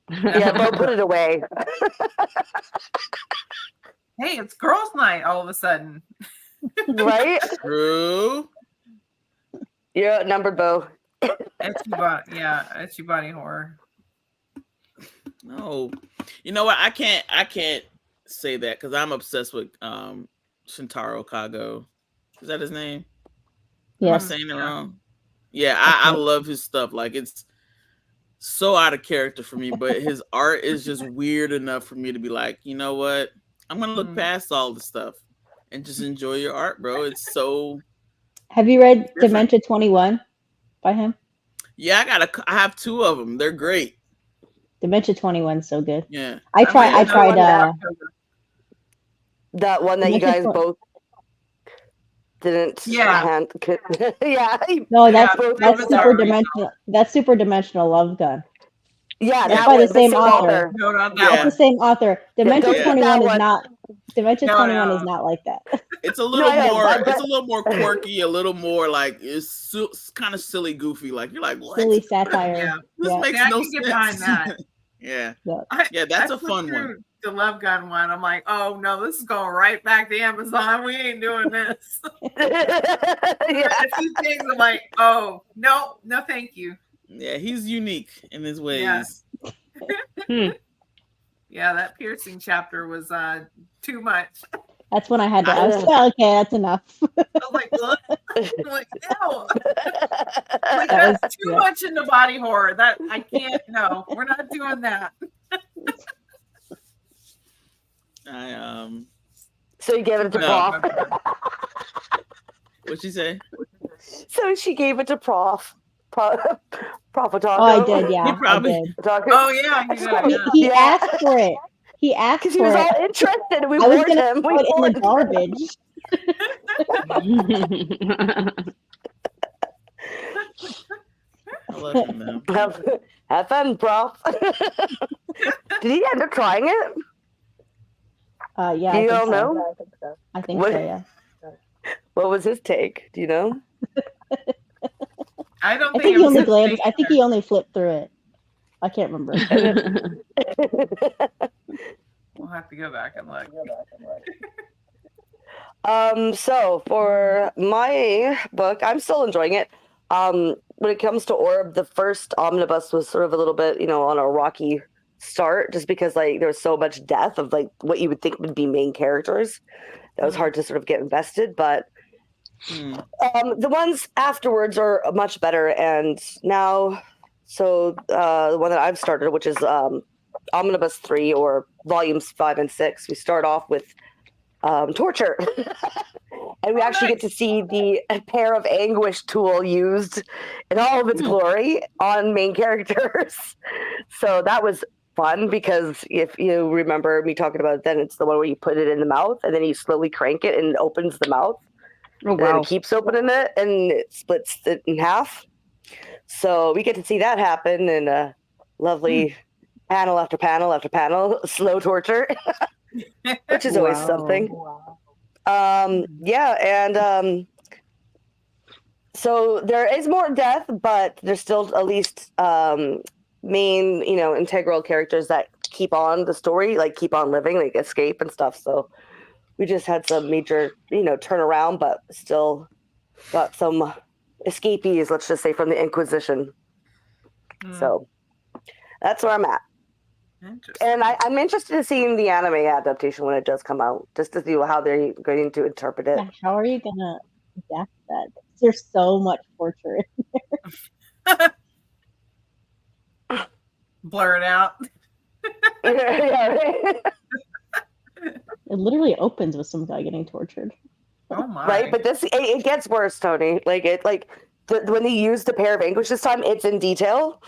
Speaker 5: Yeah, Bo, put it away.
Speaker 1: Hey, it's girls' night all of a sudden.
Speaker 5: Right?
Speaker 4: True.
Speaker 5: You're outnumbered, Bo.
Speaker 1: Ecchi body horror.
Speaker 4: No. You know what? I can't say that because I'm obsessed with Shintaro Kago. Is that his name? Am I
Speaker 6: Yes.
Speaker 4: saying it wrong? Yeah, I love his stuff. Like it's so out of character for me, but his art is just weird enough for me to be like, you know what? I'm gonna look past all the stuff and just enjoy your art, bro. It's so.
Speaker 6: Have you read
Speaker 4: different.
Speaker 6: Dementia 21 by him?
Speaker 4: Yeah, I have 2 of them. They're great.
Speaker 6: Dementia 21 is so good.
Speaker 4: Yeah.
Speaker 6: I tried
Speaker 5: that one that you guys both didn't.
Speaker 1: Yeah.
Speaker 5: Yeah.
Speaker 6: No,
Speaker 1: Yeah,
Speaker 6: that's
Speaker 1: was
Speaker 6: super
Speaker 1: our
Speaker 6: dimensional. That's super dimensional love gun.
Speaker 5: Yeah,
Speaker 6: That's
Speaker 5: that
Speaker 6: by
Speaker 5: one,
Speaker 6: the same author.
Speaker 1: No, not that
Speaker 4: Yeah.
Speaker 6: That's the same author. Dementia
Speaker 4: Yeah.
Speaker 6: 21
Speaker 5: That
Speaker 6: is
Speaker 5: one.
Speaker 6: not. Dementia
Speaker 1: No,
Speaker 6: 21
Speaker 1: no.
Speaker 6: is not like that.
Speaker 4: It's a little
Speaker 5: I know,
Speaker 4: more.
Speaker 5: but-
Speaker 4: It's a little more quirky. A little more like it's kind of silly, goofy. Like you're like, what?
Speaker 6: Silly satire.
Speaker 1: Yeah.
Speaker 4: This
Speaker 6: Yeah.
Speaker 4: makes
Speaker 1: Yeah, I
Speaker 4: no
Speaker 1: can
Speaker 4: sense.
Speaker 1: get behind that.
Speaker 4: Yeah.
Speaker 6: Yeah.
Speaker 4: Yeah, that's
Speaker 1: I
Speaker 4: a
Speaker 1: flipped
Speaker 4: fun one.
Speaker 1: through The Love Gun one. I'm like, oh no, this is going right back to Amazon. We ain't doing this.
Speaker 5: Yeah.
Speaker 1: A few things I'm like, oh no, thank you.
Speaker 4: Yeah, he's unique in his ways.
Speaker 1: Yeah. Yeah, that piercing chapter was too much.
Speaker 6: That's when I had to. I was like, okay, that's enough.
Speaker 1: I was like, what? I'm like, no. Like,
Speaker 6: That was-
Speaker 1: that's too
Speaker 6: yeah.
Speaker 1: much into body horror. That I can't. No, we're not doing that.
Speaker 5: So you gave it to
Speaker 4: No.
Speaker 5: Prof.
Speaker 4: What'd she say?
Speaker 5: So she gave it to Prof. Prof Otaku.
Speaker 6: Oh, I did. Yeah,
Speaker 4: He probably-
Speaker 6: I did.
Speaker 5: Otaku.
Speaker 1: Oh yeah, you did, yeah.
Speaker 6: He
Speaker 5: Yeah.
Speaker 6: asked for it. He asked
Speaker 5: Because he
Speaker 6: for
Speaker 5: was
Speaker 6: it.
Speaker 5: all interested and we
Speaker 6: I was
Speaker 5: warned
Speaker 6: gonna
Speaker 5: him.
Speaker 6: throw
Speaker 5: We
Speaker 6: it in
Speaker 5: warned
Speaker 6: the
Speaker 5: him.
Speaker 6: garbage.
Speaker 4: I love him now.
Speaker 5: Have fun, prof. Did he end up trying it?
Speaker 6: Yeah,
Speaker 5: Do
Speaker 6: I
Speaker 5: you
Speaker 6: think
Speaker 5: all
Speaker 6: so.
Speaker 5: know?
Speaker 6: I think
Speaker 5: What-
Speaker 6: so. Yeah.
Speaker 5: What was his take? Do you know?
Speaker 1: I don't
Speaker 6: I
Speaker 1: think
Speaker 6: think he
Speaker 1: it was
Speaker 6: only
Speaker 1: his
Speaker 6: glanced.
Speaker 1: thing
Speaker 6: I think
Speaker 1: either.
Speaker 6: he only flipped through it. I can't remember.
Speaker 1: We'll have to go back and look.
Speaker 5: So for my book, I'm still enjoying it. When it comes to Orb, the first omnibus was sort of a little bit, on a rocky start, just because like there was so much death of like what you would think would be main characters. That was hard to sort of get invested, but the ones afterwards are much better. And now, so the one that I've started, which is Omnibus 3 or volumes 5 and 6, we start off with torture. And we actually get to see the pair of anguish tool used in all of its glory on main characters. So that was fun because if you remember me talking about it, then it's the one where you put it in the mouth and then you slowly crank it and it opens the mouth.
Speaker 2: Oh,
Speaker 5: And then
Speaker 2: wow.
Speaker 5: it keeps opening it and it splits it in half. So we get to see that happen in lovely panel after panel after panel, slow torture, which is always
Speaker 2: Wow.
Speaker 5: something. So there is more death, but there's still at least main, integral characters that keep on the story, like keep on living, like escape and stuff. So we just had some major, turnaround, but still got some escapees, let's just say, from the Inquisition. So that's where I'm at.
Speaker 1: Interesting.
Speaker 5: And I'm interested in seeing the anime adaptation when it does come out, just to see how they're going to interpret it.
Speaker 6: Yeah, how are you gonna adapt that? There's so much torture.
Speaker 1: Blur it out.
Speaker 5: Yeah, right?
Speaker 6: It literally opens with some guy getting tortured.
Speaker 1: Oh my.
Speaker 5: Right, but it gets worse, Tony. When they use the pair of anguish this time, it's in detail.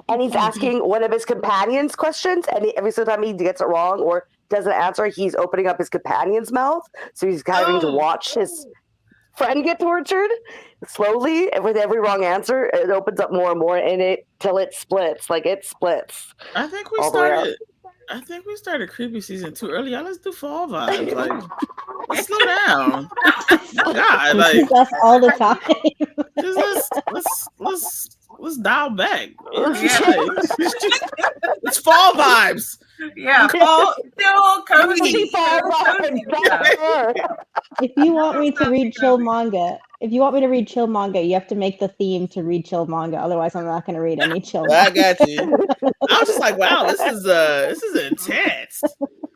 Speaker 5: And he's asking one of his companions questions, and every single time he gets it wrong or doesn't answer, he's opening up his companion's mouth. So he's having to watch his friend get tortured slowly, and with every wrong answer, it opens up more and more, and till it splits. Like it splits.
Speaker 4: I think we
Speaker 5: all the way up.
Speaker 4: started creepy season too early. Let's do fall vibes. Like, let's slow down. Oh God, like
Speaker 6: That's all the time.
Speaker 4: just let's dial back.
Speaker 1: Yeah.
Speaker 4: It's fall vibes.
Speaker 1: Yeah, fall, still cozy.
Speaker 5: Yeah.
Speaker 6: If you want me to read chill manga, you have to make the theme to read chill manga. Otherwise, I'm not going to read any chill
Speaker 4: I
Speaker 6: manga.
Speaker 4: got you. I was just like, wow, this is intense.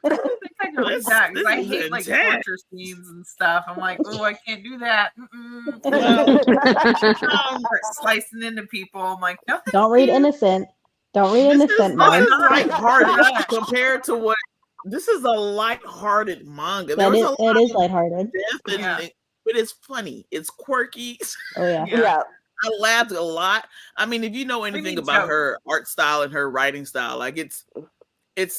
Speaker 1: I think I can read that because I hate like torture scenes and stuff. I'm like, oh, I can't do that. Start slicing into people. I'm like, no.
Speaker 6: Don't read Innocent. Don't read Innocent,
Speaker 4: This
Speaker 6: man.
Speaker 4: is lighthearted compared to what. This is a lighthearted manga.
Speaker 6: It is lighthearted.
Speaker 4: But it's funny. It's quirky.
Speaker 6: Oh yeah.
Speaker 5: Yeah.
Speaker 4: I laughed a lot. I mean, if you know anything about her art style and her writing style, like it's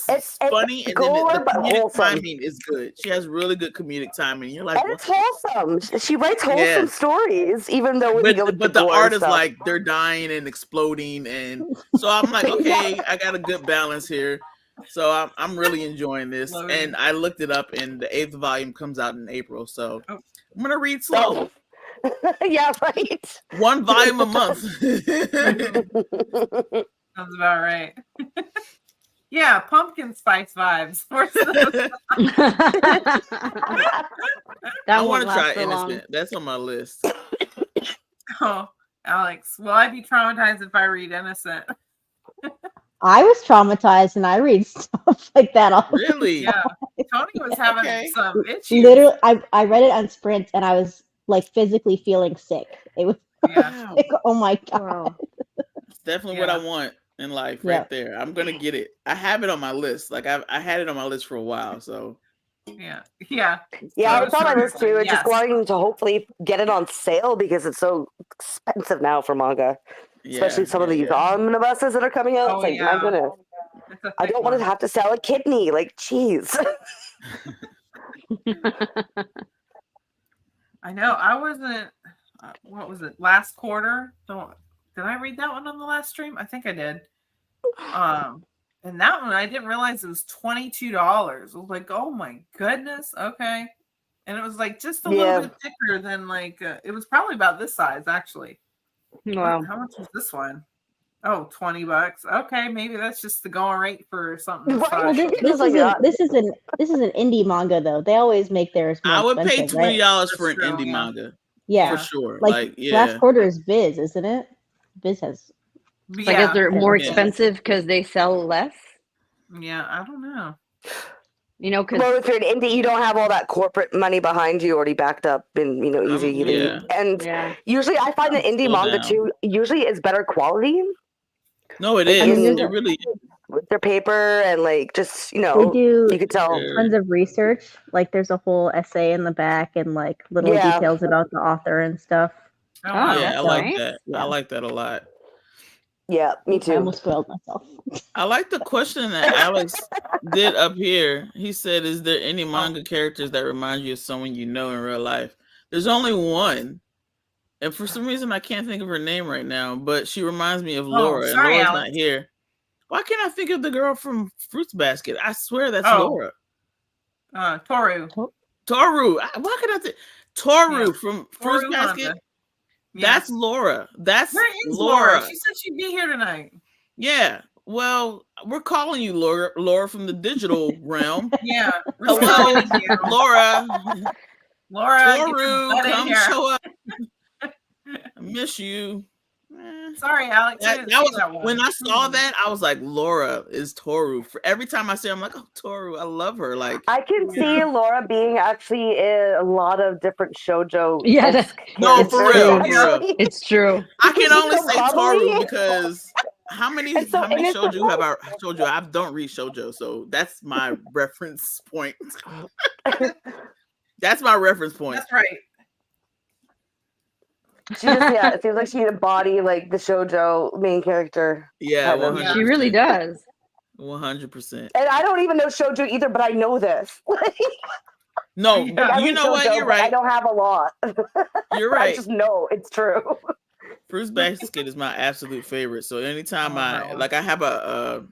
Speaker 4: funny, and then the comedic timing is good. She has really good comedic timing. You're like,
Speaker 5: and it's wholesome. She writes wholesome stories, even though
Speaker 4: but the art is like they're dying and exploding, and so I'm like, okay, I got a good balance here. So I'm really enjoying this, and I looked it up, and the 8th volume comes out in April. So I'm gonna read slow.
Speaker 5: Yeah, right.
Speaker 4: 1 volume a month.
Speaker 1: Sounds about right. Yeah, pumpkin spice vibes.
Speaker 4: I want to try Innocent. That's on my list.
Speaker 1: Oh, Alex, will I be traumatized if I read Innocent?
Speaker 6: I was traumatized, and I read stuff like that all the time.
Speaker 4: Really?
Speaker 1: Yeah. Tony was having some issues.
Speaker 6: Literally, I read it on Sprint, and I was like physically feeling sick. It was like, oh my god.
Speaker 2: Wow.
Speaker 4: It's definitely what I want in life, right there. I'm gonna get it. I have it on my list. Like I had it on my list for a while. So
Speaker 1: yeah.
Speaker 5: I thought I was too. It's just wanting to hopefully get it on sale because it's so expensive now for manga. Especially some of these omnibuses that are coming out. It's like, my goodness. I don't want to have to sell a kidney. Like, jeez.
Speaker 1: I know. I wasn't. What was it? Last quarter? Did I read that one on the last stream? I think I did. And that one I didn't realize it was $22. I was like, oh my goodness. Okay. And it was like just a little bit thicker than like it was probably about this size actually.
Speaker 2: Wow.
Speaker 1: How much was this one? Oh, $20. Okay, maybe that's just the going rate for something. This
Speaker 6: Well,
Speaker 1: size.
Speaker 6: this is an indie manga though. They always make theirs more
Speaker 4: I would pay
Speaker 6: expensive, right?
Speaker 4: $20 for an
Speaker 1: That's true,
Speaker 4: indie
Speaker 1: yeah.
Speaker 4: manga.
Speaker 6: Yeah,
Speaker 4: For sure.
Speaker 6: Like last quarter is Viz, isn't it? Viz has.
Speaker 2: So I guess they're more
Speaker 4: Yeah.
Speaker 2: expensive because they sell less.
Speaker 1: Yeah, I don't know.
Speaker 2: You know, because
Speaker 5: Well, if you're an indie, you don't have all that corporate money behind you already backed up and easy.
Speaker 4: Yeah.
Speaker 5: And usually, I find that indie
Speaker 4: Slow
Speaker 5: manga
Speaker 4: down.
Speaker 5: too usually is better quality.
Speaker 4: No, it
Speaker 5: Like,
Speaker 4: is.
Speaker 5: in-
Speaker 4: It really is.
Speaker 5: with their paper and like just
Speaker 6: They do
Speaker 5: you could tell.
Speaker 6: tons of research. Like there's a whole essay in the back and like little details about the author and stuff.
Speaker 1: Oh,
Speaker 2: wow.
Speaker 4: Yeah, I
Speaker 2: that's
Speaker 4: like
Speaker 2: nice.
Speaker 4: that.
Speaker 6: Yeah.
Speaker 4: I like that a lot.
Speaker 5: Yeah, me
Speaker 6: I
Speaker 5: too.
Speaker 6: almost spoiled myself.
Speaker 4: I like the question that Alex did up here. He said, "Is there any manga characters that remind you of someone you know in real life?" There's only one, and for some reason I can't think of her name right now. But she reminds me of Laura, and
Speaker 1: sorry,
Speaker 4: Laura's
Speaker 1: Alex.
Speaker 4: not here. Why can't I think of the girl from Fruits Basket? I swear that's
Speaker 1: Oh.
Speaker 4: Laura.
Speaker 1: Toru.
Speaker 4: Toru. Why could I think Toru
Speaker 1: Yeah.
Speaker 4: from
Speaker 1: Toru
Speaker 4: Fruits Basket?
Speaker 1: Honda.
Speaker 4: That's Laura. That's
Speaker 1: Where is
Speaker 4: Laura.
Speaker 1: She said she'd be here tonight.
Speaker 4: Yeah. Well, we're calling you Laura from the digital realm.
Speaker 1: Yeah. we're
Speaker 4: Hello,
Speaker 1: calling you.
Speaker 4: Laura.
Speaker 1: Laura, get your
Speaker 4: Toru,
Speaker 1: butt in
Speaker 4: come
Speaker 1: here.
Speaker 4: show up. I miss you.
Speaker 1: Sorry, Alex. I
Speaker 4: That
Speaker 1: didn't see
Speaker 4: was
Speaker 1: that one.
Speaker 4: when I saw that. I was like, Laura is Toru. For every time I see her, I'm like, oh, Toru, I love her. Like,
Speaker 5: I can see Laura being actually in a lot of different shoujo.
Speaker 2: Yeah, that's-
Speaker 4: no, for real, for real.
Speaker 2: It's true.
Speaker 4: I can only
Speaker 5: so
Speaker 4: say
Speaker 5: bubbly.
Speaker 4: Toru because how many
Speaker 5: It's so innocent.
Speaker 4: shoujo have I shoujo? I don't read shoujo, so that's my reference point. That's my reference point.
Speaker 1: That's right.
Speaker 5: She just it seems like she embody like the shoujo main character.
Speaker 4: Yeah,
Speaker 5: kind of.
Speaker 4: 100%.
Speaker 2: She really does.
Speaker 4: 100%.
Speaker 5: And I don't even know shoujo either, but I know this.
Speaker 4: No,
Speaker 1: Yeah.
Speaker 5: I
Speaker 4: you
Speaker 5: read
Speaker 4: know what?
Speaker 5: shoujo,
Speaker 4: You're
Speaker 5: but I
Speaker 4: right.
Speaker 5: don't have a lot.
Speaker 4: You're
Speaker 5: I
Speaker 4: right.
Speaker 5: just know it's true.
Speaker 4: Fruits Basket is my absolute favorite. So anytime I have a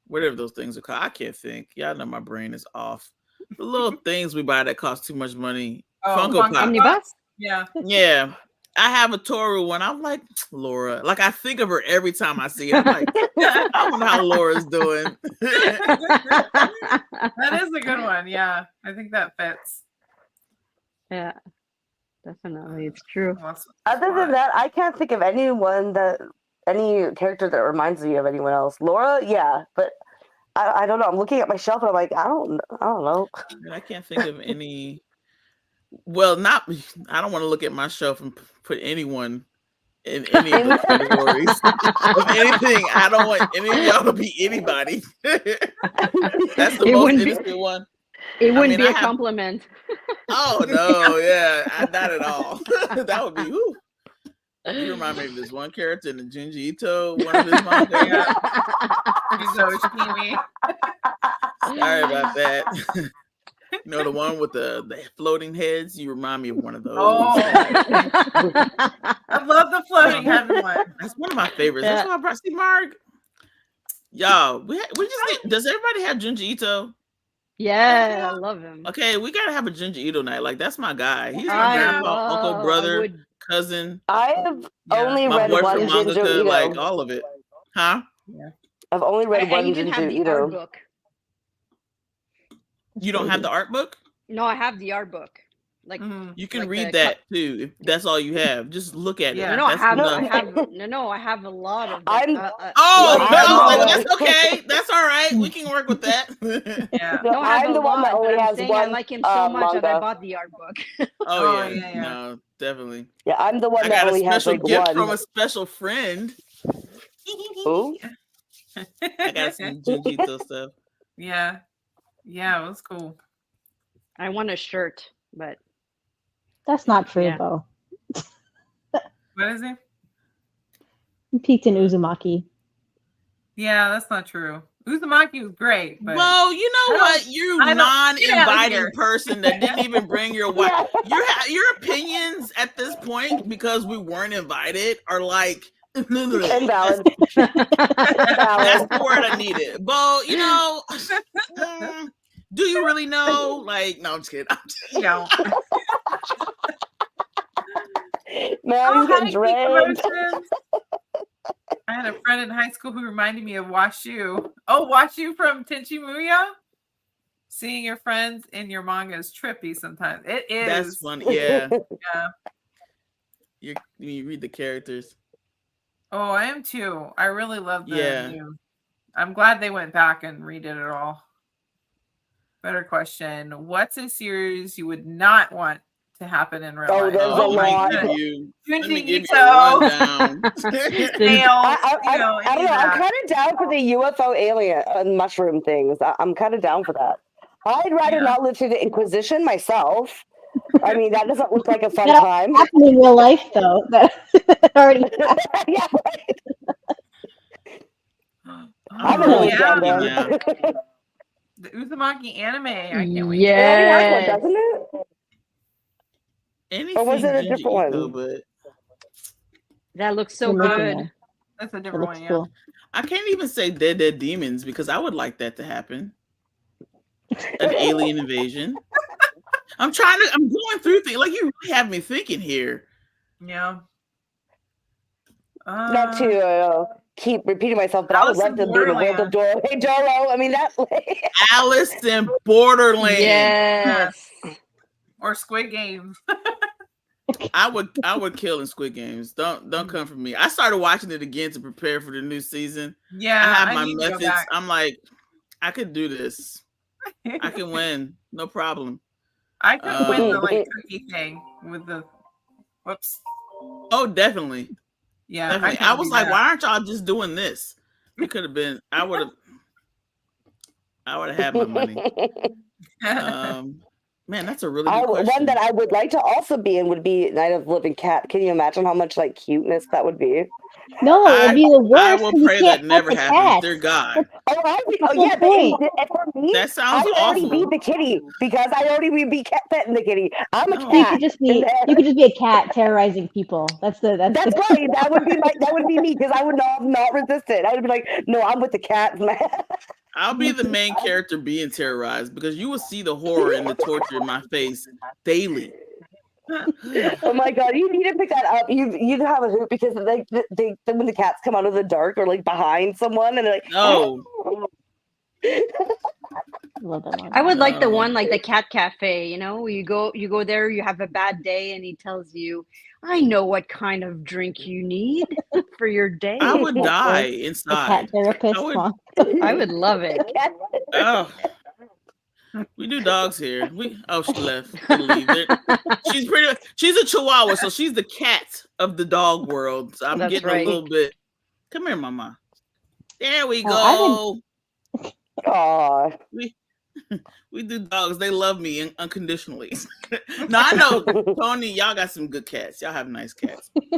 Speaker 4: whatever those things are called, I can't think. Y'all know my brain is off. The little things we buy that cost too much money. Funko Pop.
Speaker 2: Omnibus?
Speaker 1: Yeah.
Speaker 4: Yeah. I have a Toru one. I'm like, Laura. Like I think of her every time I see it. I'm like, I wonder how Laura's doing.
Speaker 1: That is a good one. Yeah. I think that fits.
Speaker 2: Yeah, definitely. It's true.
Speaker 5: Other than that, I can't think of any character that reminds me of anyone else. Laura, yeah, but I don't know. I'm looking at my shelf and I'm like, I don't know.
Speaker 4: I can't think of any. Well, I don't want to look at my shelf and put anyone in any of the categories of anything. I don't want any of y'all to be anybody. That's the most innocent one.
Speaker 2: It wouldn't be a compliment.
Speaker 4: Oh no, yeah, not at all. That would be who. You remind me of this one character in the Junji Ito, one of his manga. Sorry about that. You know, the one with the floating heads? You remind me of one of those.
Speaker 1: Oh. I love the floating head one.
Speaker 4: That's one of my favorites. That's why I brought Mark. Y'all, we just does everybody have Junji Ito?
Speaker 2: Yeah, I love him.
Speaker 4: Okay, we gotta have a Junji Ito night. Like that's my guy. He's my grandpa, uncle, brother, cousin.
Speaker 5: I've only
Speaker 4: my
Speaker 5: read one
Speaker 4: boyfriend
Speaker 5: Junji
Speaker 4: mangaka,
Speaker 5: Ito.
Speaker 4: like all of it. Huh?
Speaker 1: Yeah.
Speaker 5: I've only read one
Speaker 2: I even have
Speaker 5: Junji
Speaker 2: the
Speaker 5: Ito.
Speaker 2: art book.
Speaker 4: You don't have the art book?
Speaker 2: No, I have the art book. Like
Speaker 4: you can
Speaker 2: like
Speaker 4: read that too if that's all you have. Just look at it.
Speaker 2: No, I
Speaker 4: That's
Speaker 2: have.
Speaker 4: enough.
Speaker 2: I have a lot of.
Speaker 4: That's okay. That's all right. We can work with that.
Speaker 1: Yeah.
Speaker 5: No, I'm the one that only has one.
Speaker 2: I like him so much that I
Speaker 5: manga.
Speaker 2: bought the art book.
Speaker 4: Oh yeah, no, definitely.
Speaker 5: Yeah, I'm the one
Speaker 4: I
Speaker 5: that
Speaker 4: got a
Speaker 5: only has
Speaker 4: special
Speaker 5: like
Speaker 4: gift
Speaker 5: one.
Speaker 4: from a special friend.
Speaker 5: Ooh.
Speaker 4: I got some Jujito stuff.
Speaker 1: Yeah, it was cool.
Speaker 2: I want a shirt, but
Speaker 6: That's not true, though.
Speaker 1: What is it?
Speaker 6: He peaked in Uzumaki.
Speaker 1: Yeah, that's not true. Uzumaki was great, but
Speaker 4: Well, you know what? You
Speaker 1: I don't- get outta
Speaker 4: non-inviting
Speaker 1: here.
Speaker 4: person that didn't even bring your wife. Your opinions at this point, because we weren't invited, are like
Speaker 5: Invalid.
Speaker 4: that's the word I needed. Bo, you know, do you really know? Like, no, I'm just kidding.
Speaker 1: you know.
Speaker 5: Man, he's
Speaker 1: hi,
Speaker 5: getting dragged.
Speaker 1: Emotions. I had a friend in high school who reminded me of Washu. Oh, Washu from Tenchi Muyo. Seeing your friends in your manga is trippy sometimes. It is.
Speaker 4: That's funny. Yeah.
Speaker 1: Yeah.
Speaker 4: You read the characters.
Speaker 1: Oh, I am too. I really love the
Speaker 4: Yeah.
Speaker 1: new. I'm glad they went back and redid it all. Better question. What's a series you would not want to happen in real life?
Speaker 5: There's a lot.
Speaker 4: Let me give you a
Speaker 1: Junji
Speaker 4: rundown.
Speaker 5: I don't know. I'm kind of down for the UFO alien mushroom things. I'm kind of down for that. I'd rather not live through the Inquisition myself. I mean, that doesn't look like a fun time.
Speaker 6: Happened in real life, though. That already.
Speaker 5: Yeah, right.
Speaker 1: I'm
Speaker 5: really down there.
Speaker 1: The Uzumaki anime. I can't wait.
Speaker 5: It already has one,
Speaker 2: Yes.
Speaker 5: doesn't it?
Speaker 4: Anything
Speaker 5: Or was it a
Speaker 4: Junji
Speaker 5: different
Speaker 4: Ito,
Speaker 5: one?
Speaker 4: but
Speaker 2: That looks so
Speaker 6: They're making
Speaker 2: good.
Speaker 6: one.
Speaker 1: That's a
Speaker 6: It
Speaker 1: different
Speaker 6: looks
Speaker 1: one, yeah.
Speaker 6: cool.
Speaker 4: I can't even say Dead Demons because I would like that to happen. An alien invasion. I'm going through things. Like, you really have me thinking here.
Speaker 1: Yeah.
Speaker 5: Not to keep repeating myself, but I would love to be in the world of Doro. Hey, Doro. I mean, that.
Speaker 4: Alice in Borderland.
Speaker 2: Yes.
Speaker 1: Or Squid Games.
Speaker 4: I would kill in Squid Games. Don't come for me. I started watching it again to prepare for the new season.
Speaker 1: Yeah,
Speaker 4: I have
Speaker 1: I
Speaker 4: my
Speaker 1: need to go
Speaker 4: methods.
Speaker 1: back.
Speaker 4: I'm like, I could do this. I can win. No problem.
Speaker 1: I could win the cookie thing with the whoops.
Speaker 4: Oh, definitely.
Speaker 1: Yeah,
Speaker 4: Definitely. I was like, why aren't y'all just doing this? It could have been. I would have had my money. Man, that's a really good question.
Speaker 5: One that I would like to also be in would be Night of the Living Cat. Can you imagine how much cuteness that would be?
Speaker 6: No, it'd be the worst.
Speaker 4: I will pray that never happens. Dear God.
Speaker 5: Yeah, for me,
Speaker 4: that sounds
Speaker 5: I already
Speaker 4: awful.
Speaker 5: beat the kitty because I already would be petting the kitty. I'm a cat.
Speaker 6: You could just be a cat terrorizing people. That's right.
Speaker 5: That would be me because I would not resist it. I would be like, no, I'm with the cat.
Speaker 4: I'll be the main character being terrorized because you will see the horror and the torture in my face daily.
Speaker 5: Oh my God, you need to pick that up. You have a hoop because when the cats come out of the dark or behind someone and they're like,
Speaker 4: no.
Speaker 2: I would like the one like the cat cafe, you go there, you have a bad day and he tells you, I know what kind of drink you need for your day.
Speaker 4: I would die inside.
Speaker 6: Cat therapist.
Speaker 2: I would love it.
Speaker 4: Oh. We do dogs here. She left. She's a Chihuahua, so she's the cat of the dog world. So I'm getting a little bit. Come here, Mama. There we go.
Speaker 5: Oh,
Speaker 4: we do dogs. They love me unconditionally. No, I know, Tony. Y'all got some good cats. Y'all have nice cats. But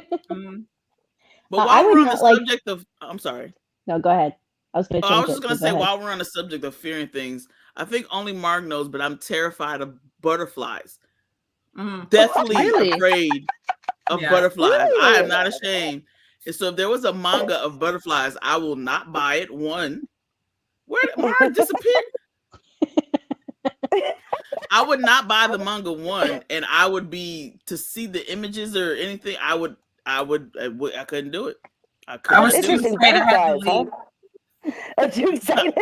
Speaker 4: while we're on the subject of, I'm sorry.
Speaker 6: No, go ahead. I was
Speaker 4: just gonna say while we're on the subject of fearing things, I think only Mark knows, but I'm terrified of butterflies. Definitely afraid of butterflies. Really? I am not ashamed. And so if there was a manga of butterflies, I will not buy it. One, where did Mark disappear? I would not buy the manga. One, and I would be to see the images or anything. I couldn't do it. I was too
Speaker 5: afraid I had to leave. Too excited.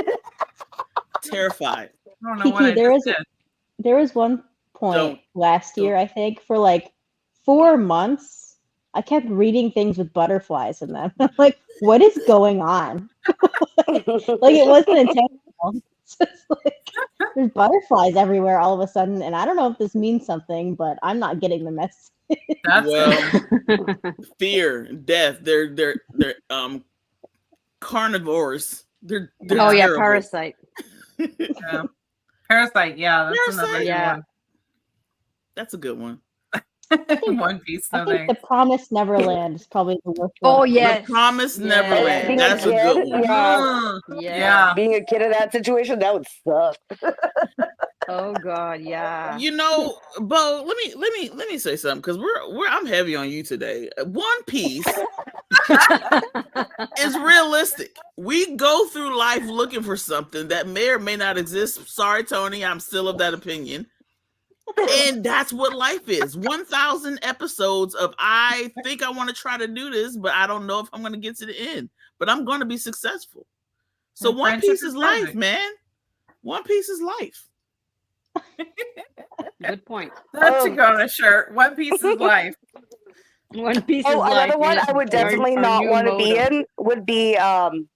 Speaker 4: Terrified.
Speaker 1: I don't know what
Speaker 6: there was one point last year, I think, for 4 months, I kept reading things with butterflies in them. I'm like, what is going on? It wasn't intentional. It's just there's butterflies everywhere all of a sudden, and I don't know if this means something, but I'm not getting the message.
Speaker 4: Well, fear, death. They're carnivores. They're terrible.
Speaker 2: Parasite.
Speaker 1: Parasite, that's another one.
Speaker 4: That's a good one.
Speaker 1: One Piece.
Speaker 6: I
Speaker 1: No
Speaker 6: think
Speaker 1: thanks.
Speaker 6: The Promised Neverland is probably the worst
Speaker 2: Oh
Speaker 6: one.
Speaker 2: yes.
Speaker 4: The Promised Neverland.
Speaker 5: Being
Speaker 4: That's
Speaker 5: a
Speaker 4: a
Speaker 5: kid,
Speaker 4: good one.
Speaker 5: yeah.
Speaker 2: Yeah.
Speaker 5: Being a kid in that situation, that would suck.
Speaker 2: Oh God, yeah.
Speaker 4: You know, Bo, let me say something because I'm heavy on you today. One Piece is realistic. We go through life looking for something that may or may not exist. Sorry, Tony, I'm still of that opinion. And that's what life is. 1,000 episodes of I think I want to try to do this, but I don't know if I'm going to get to the end. But I'm going to be successful. So
Speaker 1: And
Speaker 4: One
Speaker 1: friendship
Speaker 4: Piece is life,
Speaker 1: magic.
Speaker 4: man. One Piece is life.
Speaker 2: Good point.
Speaker 1: That should go on a shirt. One Piece is life.
Speaker 2: One Piece
Speaker 5: Oh,
Speaker 2: is
Speaker 5: another
Speaker 2: life.
Speaker 5: one I would definitely
Speaker 2: our
Speaker 5: not
Speaker 2: new
Speaker 5: want to be
Speaker 2: motto.
Speaker 5: in would be The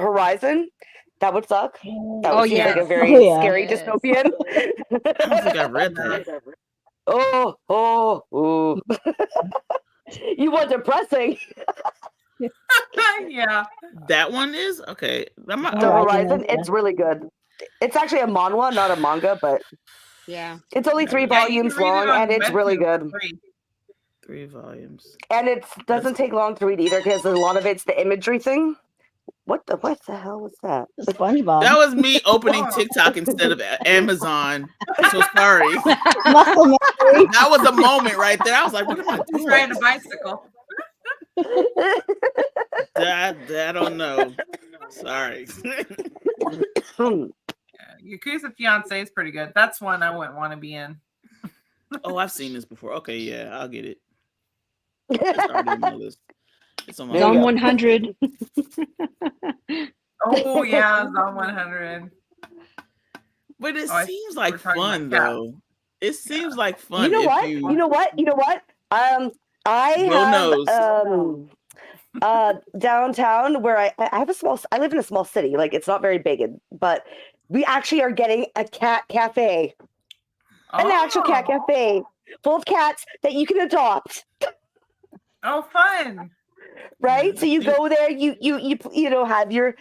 Speaker 5: Horizon. That would suck. That
Speaker 2: Oh,
Speaker 5: would seem like a
Speaker 2: yes.
Speaker 5: very
Speaker 6: Oh, yeah.
Speaker 5: scary
Speaker 2: Yes.
Speaker 5: dystopian.
Speaker 4: I don't think I've read that.
Speaker 5: Ooh. You want depressing.
Speaker 1: Yeah.
Speaker 4: That one is okay.
Speaker 5: The
Speaker 6: Horizon
Speaker 5: Horizon,
Speaker 6: is,
Speaker 5: it's really good. It's actually a manhwa, not a manga, but
Speaker 2: Yeah.
Speaker 5: it's only 3
Speaker 1: Yeah, you
Speaker 5: volumes
Speaker 1: can read it
Speaker 5: long,
Speaker 1: on
Speaker 5: and it's really
Speaker 1: Webtoon
Speaker 5: good.
Speaker 1: for free.
Speaker 4: 3 volumes.
Speaker 5: And it doesn't take long to read either because a lot of it's the imagery thing. What the hell was that?
Speaker 6: SpongeBob.
Speaker 4: That was me opening TikTok instead of Amazon. So sorry.
Speaker 6: Muscle memory.
Speaker 4: That was a moment right there. I was like, what am I
Speaker 1: He's
Speaker 4: doing?
Speaker 1: riding a bicycle.
Speaker 4: I don't know. Sorry.
Speaker 1: Yakuza Fiance is pretty good. That's one I wouldn't want to be in.
Speaker 4: Oh, I've seen this before. Okay, yeah, I'll get it. It's already on my list. It's on my
Speaker 5: There you
Speaker 2: Zone
Speaker 5: go.
Speaker 2: 100.
Speaker 1: Oh yeah, Zone 100.
Speaker 4: But it
Speaker 1: I
Speaker 4: seems
Speaker 1: think
Speaker 4: like
Speaker 1: we're talking
Speaker 4: fun
Speaker 1: about
Speaker 4: though. It seems like fun.
Speaker 5: You know
Speaker 4: if
Speaker 5: what?
Speaker 4: You
Speaker 5: You know what? I
Speaker 4: Bo
Speaker 5: have
Speaker 4: knows.
Speaker 5: downtown where I live in a small city. Like it's not very big, but we actually are getting a cat cafe. An actual cat cafe full of cats that you can adopt.
Speaker 1: Oh, fun!
Speaker 5: Right? So you go there, you know, have your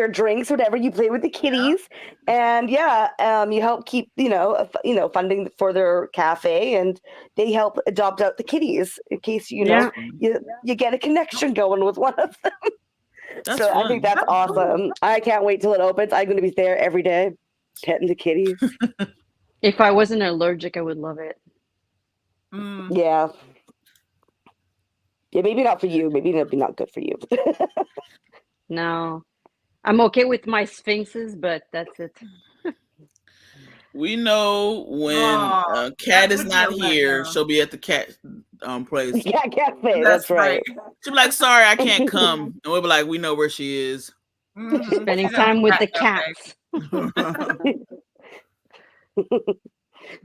Speaker 5: drinks, whatever. You play with the kitties, and you help keep funding for their cafe, and they help adopt out the kitties in case you get a connection going with one of them.
Speaker 4: That's
Speaker 5: so
Speaker 4: fun.
Speaker 5: I think that's awesome. I can't wait till it opens. I'm going to be there every day, petting the kitties.
Speaker 2: If I wasn't allergic, I would love it.
Speaker 5: Yeah, maybe not for you. Maybe it'll be not good for you.
Speaker 2: No. I'm okay with my sphinxes, but that's it.
Speaker 4: We know when Cat is not here, she'll be at the cat place.
Speaker 5: Yeah, cafe. That's right.
Speaker 4: She'll be like, "Sorry, I can't come," and we'll be like, "We know where she is."
Speaker 2: Spending time with the cats.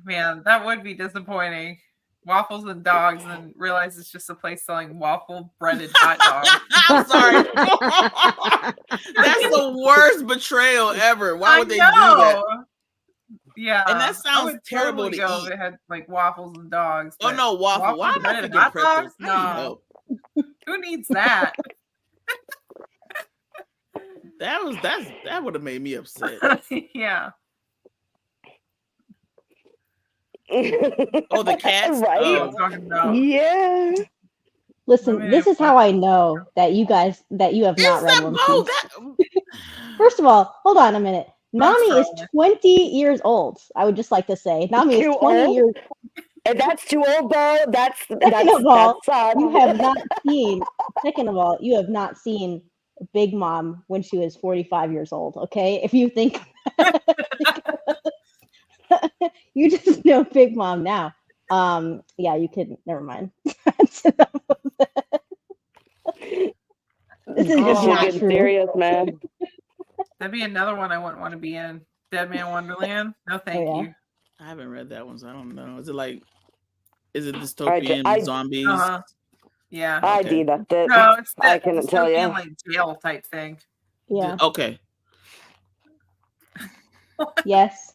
Speaker 1: Man, that would be disappointing. Waffles and dogs, and realize it's just a place selling waffle breaded hot
Speaker 4: I'm
Speaker 1: dogs.
Speaker 4: sorry. That's the worst betrayal ever. Why would they do that?
Speaker 1: Yeah,
Speaker 4: and that sounds terrible to
Speaker 1: go
Speaker 4: eat.
Speaker 1: If it had like waffles and dogs.
Speaker 4: Oh no, waffle! Why am I thinking pretzels?
Speaker 1: No, who needs that?
Speaker 4: That would have made me upset.
Speaker 1: Yeah.
Speaker 4: Oh, the cats,
Speaker 5: right? Yeah.
Speaker 6: Listen, this is how I know that you have not read One Piece. First of all, hold on a minute. Nami is 20 years old. I would just like to say Nami is 20 years.
Speaker 5: And that's too old, though.
Speaker 6: Second of all, you have not seen. Second of all, you have not seen Big Mom when she was 45 years old. Okay, if you think you just know Big Mom now. Yeah, you could. Never mind. This is just not
Speaker 5: getting
Speaker 6: true.
Speaker 5: Serious, man.
Speaker 1: That'd be another one I wouldn't want to be in. Dead Man Wonderland. No, thank you.
Speaker 4: I haven't read that one, so I don't know. Is it dystopian zombies?
Speaker 1: Yeah.
Speaker 5: I did that.
Speaker 1: No, it's
Speaker 5: I couldn't tell you.
Speaker 1: Like jail type thing.
Speaker 6: Yeah.
Speaker 4: Okay.
Speaker 6: Yes.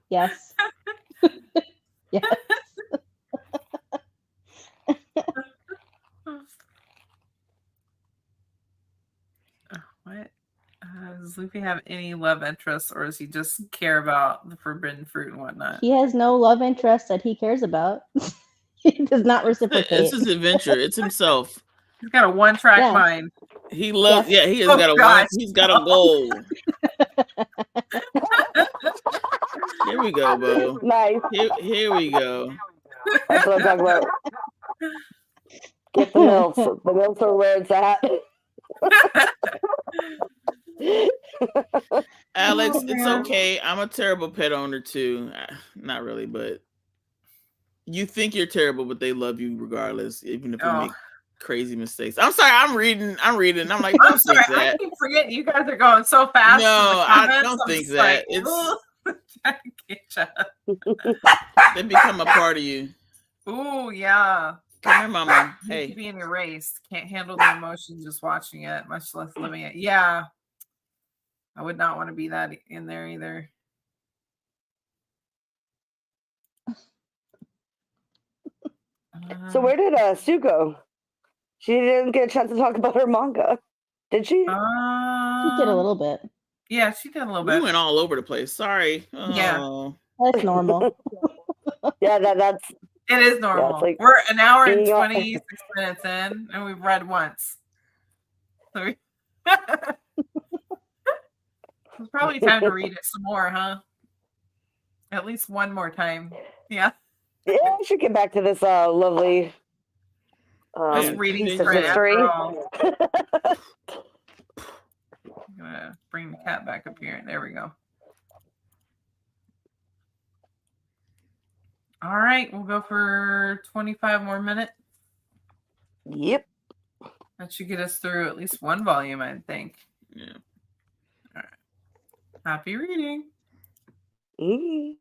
Speaker 6: Yes. Yes.
Speaker 1: What? Does Luffy have any love interests, or does he just care about the forbidden fruit and whatnot?
Speaker 6: He has no love interest that he cares about. He does not
Speaker 4: It's
Speaker 6: reciprocate.
Speaker 4: his adventure. It's himself.
Speaker 1: He's got a one-track
Speaker 6: Yeah.
Speaker 1: mind.
Speaker 4: He loves.
Speaker 6: Yes.
Speaker 4: Yeah, he has
Speaker 1: Oh,
Speaker 4: got a
Speaker 1: gosh.
Speaker 4: He's got a goal. Here we go, Bo.
Speaker 5: Nice.
Speaker 4: Here we go.
Speaker 5: That's what I'm talking about. Get the MILFs. The MILFs are where it's at.
Speaker 4: Alex,
Speaker 1: Oh,
Speaker 4: it's
Speaker 1: man.
Speaker 4: okay. I'm a terrible pet owner too. Not really, but you think you're terrible, but they love you regardless, even if you make crazy mistakes. I'm sorry. I'm reading. I'm like,
Speaker 1: I'm
Speaker 4: don't
Speaker 1: sorry.
Speaker 4: think that.
Speaker 1: I keep forgetting you guys are going so fast.
Speaker 4: No, I don't
Speaker 1: I'm
Speaker 4: think
Speaker 1: just
Speaker 4: that.
Speaker 1: like, "Ugh." Trying to get ya.
Speaker 4: They become a part of you.
Speaker 1: Ooh, yeah.
Speaker 4: Come here, mama.
Speaker 1: You
Speaker 4: Hey.
Speaker 1: could be erased. Can't handle the emotion just watching it, much less living it. Yeah. I would not want to be that in there either.
Speaker 5: So where did Sue go? She didn't get a chance to talk about her manga, did she?
Speaker 6: She did a little bit.
Speaker 1: Yeah, she did a little
Speaker 4: We
Speaker 1: bit.
Speaker 4: went all over the place. Sorry.
Speaker 1: Yeah.
Speaker 4: Oh.
Speaker 6: That's normal.
Speaker 5: Yeah, that's
Speaker 1: It is normal.
Speaker 5: it's like
Speaker 1: We're an hour and
Speaker 5: being on-
Speaker 1: 26 minutes in, and we've read once. So it's probably time to read it some more, huh? At least one more time. Yeah.
Speaker 5: yeah, I should get back to this lovely
Speaker 1: Just reading
Speaker 5: piece of
Speaker 1: straight
Speaker 5: history.
Speaker 1: after all. I'm gonna bring the cat back up here. There we go. All right, we'll go for 25 more minutes.
Speaker 5: Yep.
Speaker 1: That should get us through at least one volume, I think.
Speaker 4: Yeah.
Speaker 1: All right. Happy reading.
Speaker 5: Mm.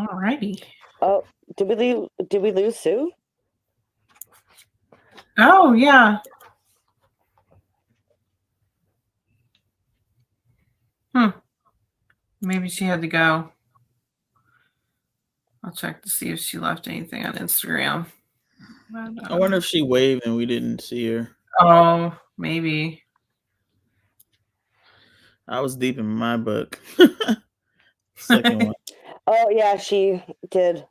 Speaker 1: Alrighty.
Speaker 5: Oh, did we lose Sue?
Speaker 1: Oh yeah. Maybe she had to go. I'll check to see if she left anything on Instagram.
Speaker 4: I wonder if she waved and we didn't see her.
Speaker 1: Oh, maybe.
Speaker 4: I was deep in my book. Second one.
Speaker 5: Oh yeah, she did.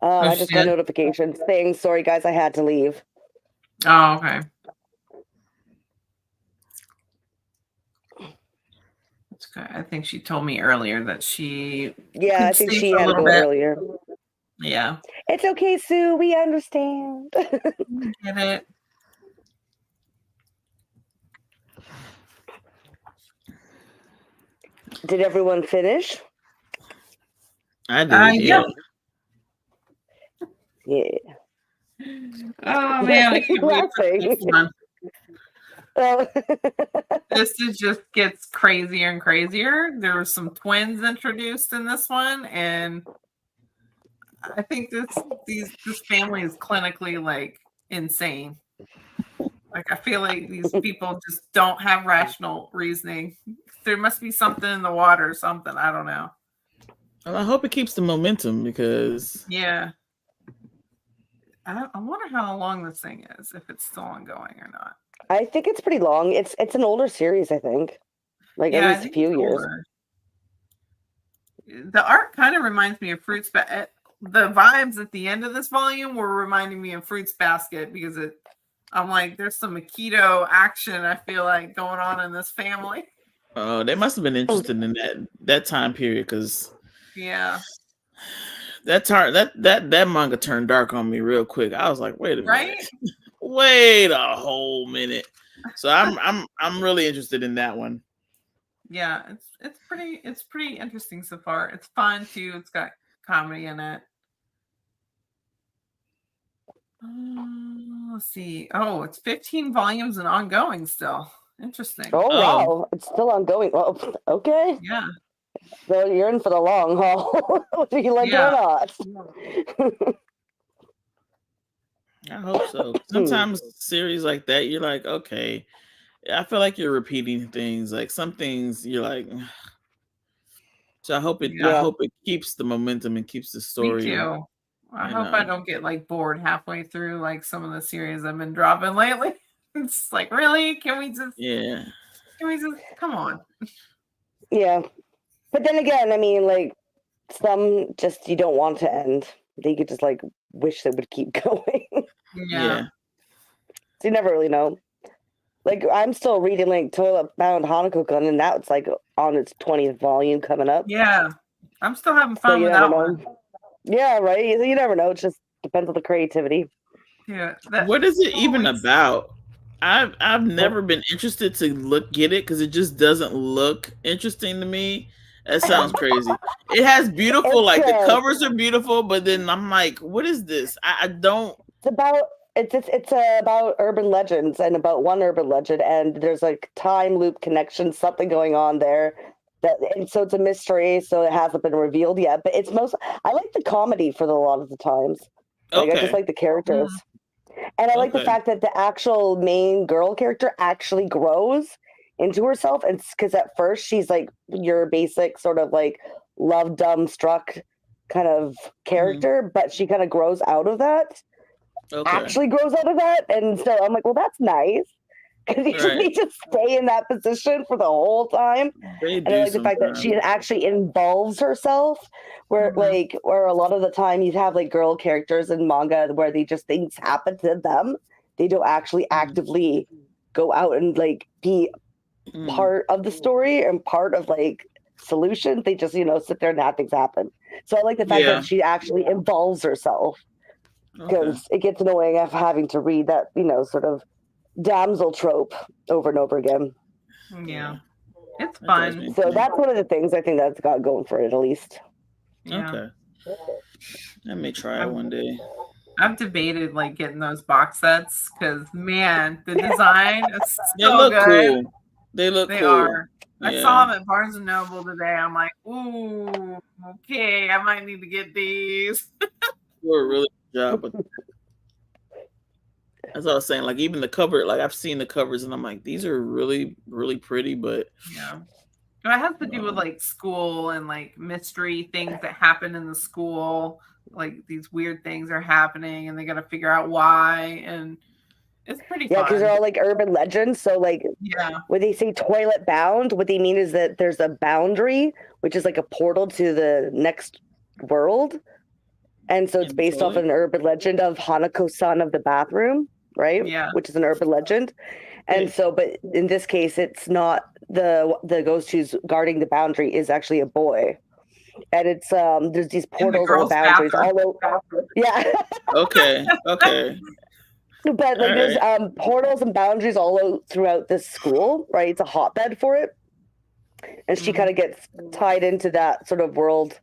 Speaker 5: I just got notifications saying, "Sorry guys, I had to leave."
Speaker 1: Oh, okay. That's good. I think she told me earlier that she.
Speaker 5: Yeah, I think she had to go earlier.
Speaker 1: Yeah.
Speaker 5: It's okay, Sue. We understand.
Speaker 1: Get it.
Speaker 5: Did everyone finish?
Speaker 4: I did. Yeah.
Speaker 5: Yeah.
Speaker 1: Oh man, I can't wait for this one.
Speaker 5: Oh.
Speaker 1: This just gets crazier and crazier. There were some twins introduced in this one, and I think this family is clinically like insane. Like I feel like these people just don't have rational reasoning. There must be something in the water or something. I don't know.
Speaker 4: Well, I hope it keeps the momentum because
Speaker 1: yeah. I wonder how long this thing is, if it's still ongoing or not.
Speaker 5: I think it's pretty long. It's an older series, I think. Like at least a few years.
Speaker 1: The art kind of reminds me of Fruits Basket. The vibes at the end of this volume were reminding me of Fruits Basket because I'm like, there's some Aikido action I feel like going on in this family.
Speaker 4: Oh, they must have been interested in that time period because
Speaker 1: yeah,
Speaker 4: that manga turned dark on me real quick. I was like, wait a minute, wait a whole minute. So I'm really interested in that one.
Speaker 1: Yeah, it's pretty interesting so far. It's fun too. It's got comedy in it. Let's see. Oh, it's 15 volumes and ongoing still. Interesting.
Speaker 5: Oh wow, it's still ongoing. Well, okay.
Speaker 1: Yeah.
Speaker 5: So you're in for the long haul, whether you like it or not.
Speaker 4: I hope so. Sometimes series like that, you're like, okay. I feel like you're repeating things. Like some things, you're like. So I hope it keeps the momentum and keeps the story.
Speaker 1: Me too. I hope I don't get like bored halfway through like some of the series I've been dropping lately. It's like, really? Can we just come on?
Speaker 5: Yeah. But then again, I mean, like some just you don't want to end. They could just like wish they would keep going.
Speaker 1: Yeah.
Speaker 5: So you never really know. Like I'm still reading like Toilet Bound Hanako-kun, and that's like on its 20th volume coming up.
Speaker 1: Yeah. I'm still having fun with that one.
Speaker 5: Yeah, right. You never know. It just depends on the creativity.
Speaker 1: Yeah.
Speaker 4: What is it even about? I've never been interested to get it because it just doesn't look interesting to me. That sounds crazy. It has beautiful, like the covers are beautiful, but then I'm like, what is this? I don't.
Speaker 5: It's about urban legends and about one urban legend, and there's like time loop connection, something going on there. And so it's a mystery, so it hasn't been revealed yet. But I like the comedy for a lot of the times. Like I just like the characters. And I like the fact that the actual main girl character actually grows into herself. And because at first she's like your basic sort of like love dumbstruck kind of character, but she kind of grows out of that. Actually grows out of that. And so I'm like, well, that's nice. Because usually just stay in that position for the whole time. And I like the fact that she actually involves herself, where a lot of the time you have like girl characters in manga where things happen to them. They don't actually actively go out and like be part of the story and part of like solution. They just, sit there and have things happen. So I like the fact that she actually involves herself, because it gets annoying of having to read that, sort of damsel trope over and over again.
Speaker 1: Yeah, it's fun.
Speaker 5: So that's one of the things I think that's got going for it, at least.
Speaker 1: Yeah.
Speaker 4: Okay, I may try it one day.
Speaker 1: I've debated like getting those box sets because man, the design is
Speaker 4: they look
Speaker 1: good.
Speaker 4: Cool. They look
Speaker 1: they
Speaker 4: cool.
Speaker 1: are. I saw them at Barnes and Noble today. I'm like, ooh, okay, I might need to get these.
Speaker 4: You a really good job. But as I was saying, like even the cover, like I've seen the covers, and I'm like, these are really, really pretty. But
Speaker 1: yeah, it has to do with like school and like mystery things that happen in the school. Like these weird things are happening, and they got to figure out why. And it's pretty fun.
Speaker 5: Yeah, because they're all like urban legends. So like, when they say toilet bound, what they mean is that there's a boundary, which is like a portal to the next world. And so it's based off an urban legend of Hanako-san of the bathroom, right?
Speaker 1: Yeah.
Speaker 5: Which is an urban legend. And so, but in this case, it's not the ghost who's guarding the boundary is actually a boy. And it's there's these portals or boundaries all over. Yeah.
Speaker 4: Okay.
Speaker 5: But like there's portals and boundaries all throughout this school, right? It's a hotbed for it. And she kind of gets tied into that sort of world.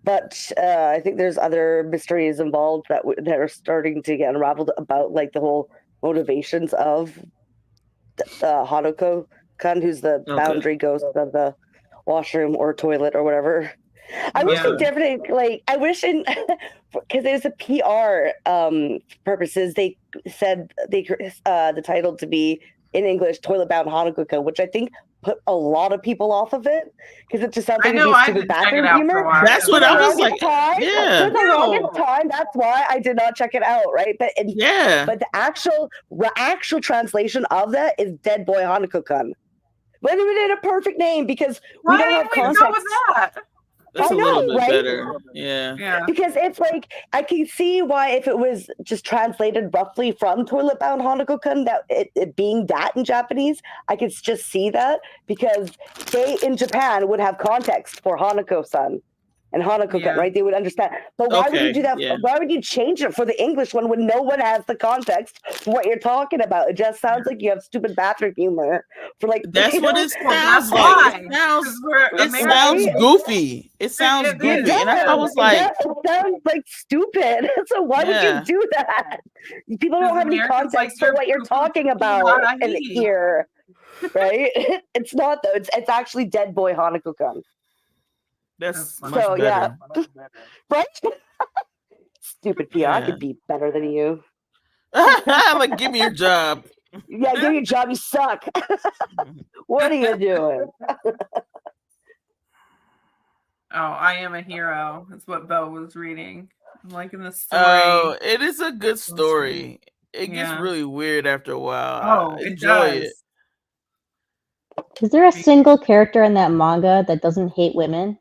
Speaker 5: But I think there's other mysteries involved that are starting to get unraveled about like the whole motivations of Hanako-kan, who's the boundary ghost of the washroom or toilet or whatever. I wish they definitely like. I wish because there's a PR purposes. They said the title to be in English "Toilet Bound Hanako-kan," which I think put a lot of people off of it because it just sounds like a stupid bathroom humor.
Speaker 4: That's what I was like. Yeah,
Speaker 5: for the longest time, that's why I did not check it out. Right, but the actual translation of that is "Dead Boy Hanako-kan." But we did a perfect name because we don't have context.
Speaker 4: That's a little bit better. Yeah.
Speaker 5: Because it's like, I can see why if it was just translated roughly from Toilet Bound Hanako-kan, that it being that in Japanese, I could just see that because they in Japan would have context for Hanako-san and Hanako-kan, right? They would understand. But why would you do that?
Speaker 4: Yeah.
Speaker 5: Why would you change it for the English one when no one has the context for what you're talking about? It just sounds like you have stupid bathroom humor for like.
Speaker 4: That's what it sounds like. It sounds goofy. It sounds goofy, and I was like,
Speaker 5: it sounds like stupid. So why would you do that? People don't have any context for what you're talking about in here, right? It's not though. It's actually Dead Boy Hanako-kan.
Speaker 4: That's much
Speaker 5: so
Speaker 4: better.
Speaker 5: Right? Stupid PR. I could be better than you.
Speaker 4: Like, give me your job.
Speaker 5: Yeah, give me your job. You suck. What are you doing?
Speaker 1: I Am a Hero. That's what Bo was reading. I'm liking the story.
Speaker 4: Oh, it is a good story. It gets really weird after a while. I enjoy it.
Speaker 6: Is there a single character in that manga that doesn't hate women?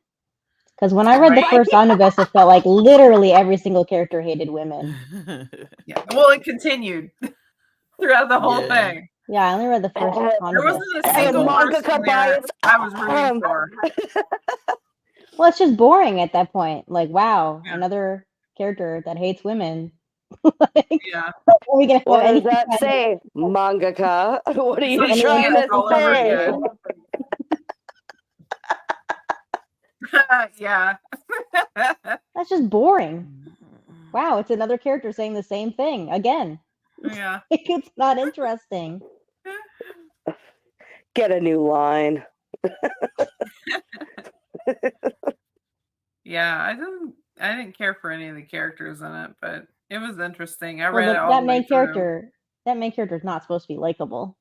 Speaker 6: Because when I read the first omnibus, it felt like literally every single character hated women.
Speaker 1: Yeah. Well, it continued throughout the whole thing.
Speaker 6: Yeah, I only read the first omnibus.
Speaker 1: There wasn't a single person there I was rooting for.
Speaker 6: Well, it's just boring at that point. Like, wow, another character that hates women.
Speaker 1: Yeah.
Speaker 5: What does that say, mangaka? What are you trying to say?
Speaker 1: Yeah.
Speaker 6: That's just boring. Wow, it's another character saying the same thing again.
Speaker 1: Yeah.
Speaker 6: It's not interesting.
Speaker 5: Get a new line.
Speaker 1: Yeah, I didn't care for any of the characters in it, but it was interesting. I read it all
Speaker 6: that main character. That main character is not supposed to be likable.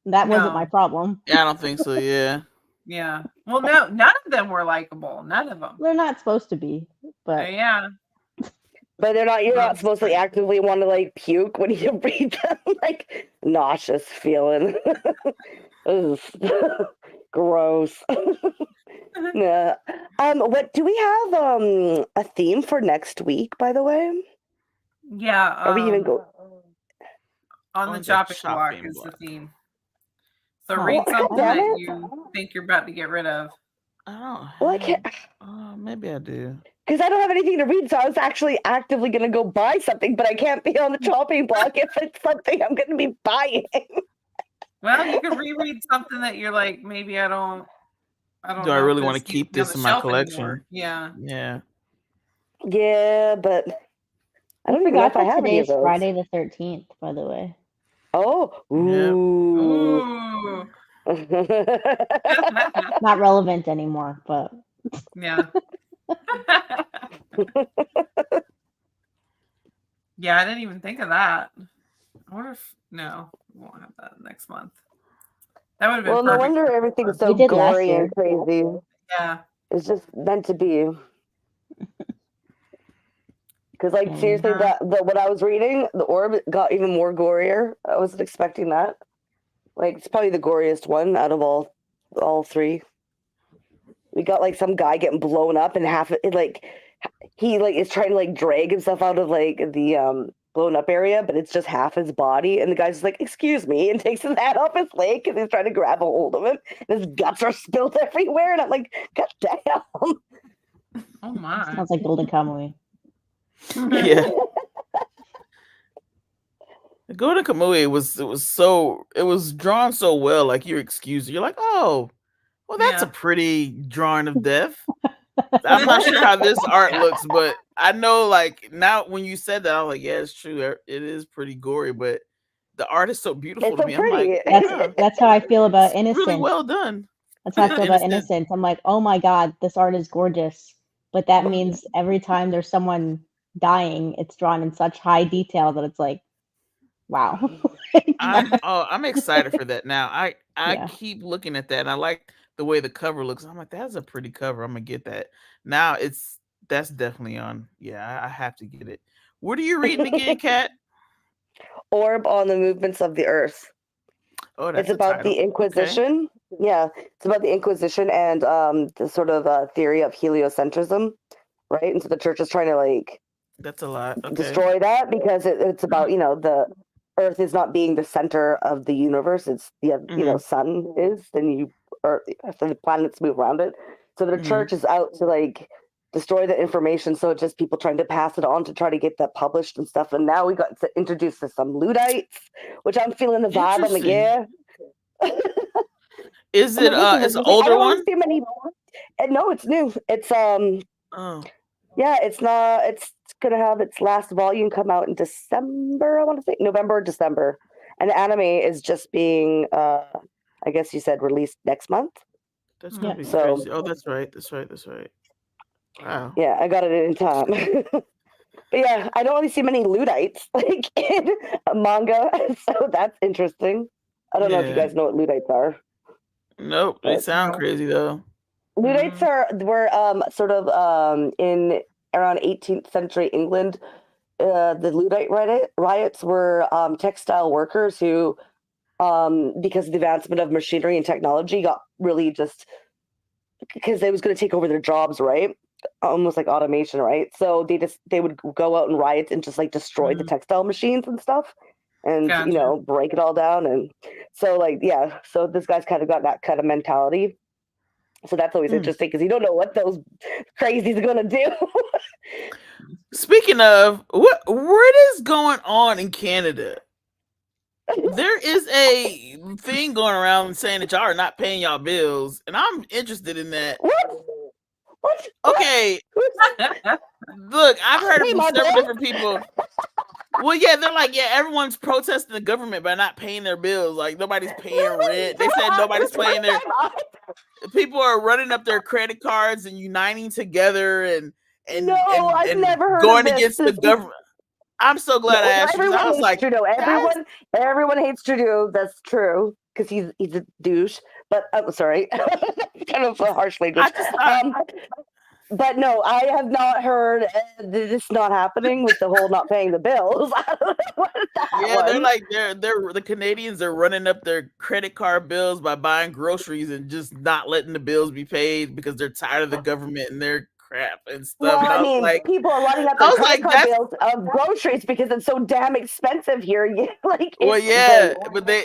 Speaker 6: That wasn't my problem.
Speaker 4: Yeah, I don't think so. Yeah.
Speaker 1: Yeah. Well, no, none of them were likable. None of them.
Speaker 6: They're not supposed to be, but
Speaker 1: yeah.
Speaker 5: But they're not. You're not supposed to actively want to like puke when you read them. Like nauseous feeling. Gross. Yeah. What do we have? A theme for next week, by the way?
Speaker 1: Yeah.
Speaker 5: Are we even go
Speaker 1: on the chopping block is the theme. So read something that you think you're about to get rid of.
Speaker 5: Well, I can't.
Speaker 4: Maybe I do.
Speaker 5: Because I don't have anything to read, so I was actually actively going to go buy something, but I can't be on the chopping block if it's something I'm going to be buying.
Speaker 1: Well, you can reread something that you're like, maybe I don't.
Speaker 4: Do I really want to keep this in my collection?
Speaker 1: Anymore. Yeah.
Speaker 4: Yeah.
Speaker 5: Yeah, but I don't even know if I have any of those.
Speaker 6: Friday the 13th, by the way.
Speaker 5: Oh, ooh.
Speaker 6: Not relevant anymore, but
Speaker 1: Yeah. Yeah, I didn't even think of that. I wonder if no, we won't have that next month. That would have been
Speaker 5: Well, no
Speaker 1: perfect.
Speaker 5: wonder everything's so
Speaker 6: We did last
Speaker 5: gory
Speaker 6: year.
Speaker 5: and crazy.
Speaker 1: Yeah.
Speaker 5: It's just meant to be. Because, like,
Speaker 6: Yeah.
Speaker 5: seriously, what I was reading, the orb got even more gorier. I wasn't expecting that. Like, it's probably the goriest one out of all three. We got like some guy getting blown up, and half it, like, he like is trying to like drag himself out of like the blown up area, but it's just half his body, and the guy's just like, "Excuse me," and takes his hat off his leg because he's trying to grab a hold of him. And his guts are spilled everywhere, and I'm like, "God damn!"
Speaker 1: Oh my.
Speaker 6: Sounds like Golden Kamuy.
Speaker 4: Yeah. The Golden Kamuy it was drawn so well, like you're excused. You're like, oh, well, that's a pretty drawing of death. I'm not sure how this art looks, but I know, like, now when you said that, I was like, yeah, it's true. It is pretty gory, but the art is so beautiful
Speaker 5: It's
Speaker 4: to
Speaker 5: so
Speaker 4: me.
Speaker 5: pretty.
Speaker 4: I'm like,
Speaker 6: That's how I feel about
Speaker 4: it's
Speaker 6: Innocence.
Speaker 4: really well done.
Speaker 6: That's how I feel about
Speaker 4: Innocent.
Speaker 6: Innocence. I'm like, oh my god, this art is gorgeous. But that means every time there's someone dying, it's drawn in such high detail that it's like, wow.
Speaker 4: I'm excited for that now. I
Speaker 6: Yeah.
Speaker 4: keep looking at that, and I like the way the cover looks. I'm like, that's a pretty cover. I'm gonna get that. Now that's definitely on. Yeah, I have to get it. What are you reading again, Kat?
Speaker 5: Orb on the Movements of the Earth.
Speaker 4: Oh, that's
Speaker 5: It's about the Inquisition. Okay. Yeah, it's about the Inquisition and the sort of theory of heliocentrism, right? And so the church is trying to like
Speaker 4: that's a lot. Okay.
Speaker 5: Destroy that because it's about, you know, the Earth is not being the center of the universe. It's the you know, sun is, then the planets move around it. So the church is out to like destroy the information. So it's just people trying to pass it on to try to get that published and stuff. And now we got to introduce to some Luddites, which I'm feeling the vibe. I'm like, yeah.
Speaker 4: Is it it's an older one?
Speaker 5: No, it's new. It's yeah, it's not. It's gonna have its last volume come out in December. I want to say November or December, and the anime is just being, I guess you said released next month.
Speaker 4: That's gonna be crazy. Oh, that's right. Wow.
Speaker 5: Yeah, I got it in time. But yeah, I don't really see many Luddites like in manga, so that's interesting. I don't know if you guys know what Luddites are.
Speaker 4: Nope, they sound crazy though.
Speaker 5: Luddites were sort of in around 18th century England. The Luddite riots were textile workers who, because of the advancement of machinery and technology, got really just because they was going to take over their jobs, right? Almost like automation, right? So they would go out and riot and just like destroy the textile machines and stuff, and you know, break it all down. And so like so this guy's kind of got that kind of mentality. So that's always interesting because you don't know what those crazies are gonna do.
Speaker 4: Speaking of, what is going on in Canada? There is a thing going around saying that y'all are not paying y'all bills, and I'm interested in that.
Speaker 5: What?
Speaker 4: Okay. Look, I've heard it from several different people. Well, yeah, they're like, yeah, everyone's protesting the government by not paying their bills. Like nobody's paying rent. They said nobody's paying their. People are running up their credit cards and uniting together and
Speaker 5: I've never heard
Speaker 4: going
Speaker 5: of this.
Speaker 4: against the government. I'm so glad I asked you. I was like,
Speaker 5: Trudeau. Everyone hates Trudeau. That's true because he's a douche. But I'm sorry, kind of a harsh language. But no, I have not heard this not happening with the whole not paying the bills.
Speaker 4: They're like they're the Canadians are running up their credit card bills by buying groceries and just not letting the bills be paid because they're tired of the government and their crap and stuff.
Speaker 5: Well,
Speaker 4: and
Speaker 5: I mean,
Speaker 4: like,
Speaker 5: people are running up their credit card bills of groceries because it's so damn expensive here. Like,
Speaker 4: but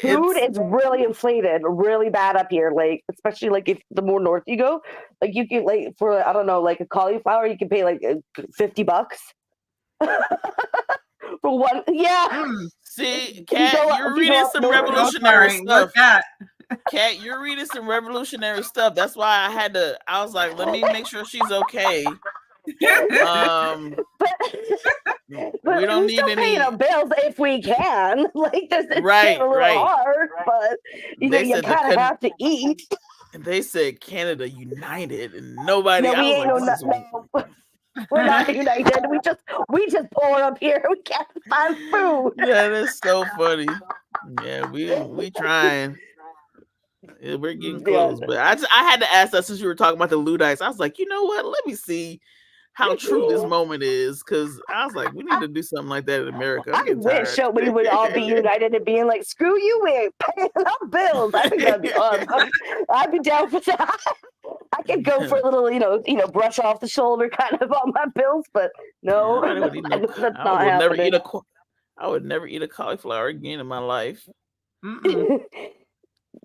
Speaker 5: food is really inflated, really bad up here. Like, especially like if the more north you go, like you can like for I don't know, like a cauliflower, you can pay like $50 for one. Yeah.
Speaker 4: See, Kat, you're reading some revolutionary stuff. Kat, you're reading some revolutionary stuff. That's why I was like, let me make sure she's okay.
Speaker 5: But
Speaker 4: We don't need
Speaker 5: still paying
Speaker 4: any.
Speaker 5: our bills if we can. Like, it's
Speaker 4: Right,
Speaker 5: getting a little
Speaker 4: right.
Speaker 5: hard, but you know,
Speaker 4: They
Speaker 5: you
Speaker 4: said the
Speaker 5: kind of
Speaker 4: country-
Speaker 5: have to eat.
Speaker 4: And they said Canada united, and nobody.
Speaker 5: No,
Speaker 4: I
Speaker 5: we
Speaker 4: was
Speaker 5: ain't
Speaker 4: like,
Speaker 5: no,
Speaker 4: this is
Speaker 5: no. We're not united. We just pull it up here. We can't find food.
Speaker 4: that is so funny. Yeah, we trying. Yeah, we're getting close, but I had to ask that since you were talking about the Luddites. I was like, you know what? Let me see how true this moment is, because I was like, we need to do something like that in America. I'm
Speaker 5: I
Speaker 4: getting
Speaker 5: wish
Speaker 4: tired.
Speaker 5: we would all be united and being like, screw you, we ain't paying our bills. I think that'd be awesome. I'd be down for that. I could go for a little, brush off the shoulder kind of on my bills, but no,
Speaker 4: I would eat
Speaker 5: that's not
Speaker 4: never
Speaker 5: happening.
Speaker 4: eat I would never eat a cauliflower again in my life.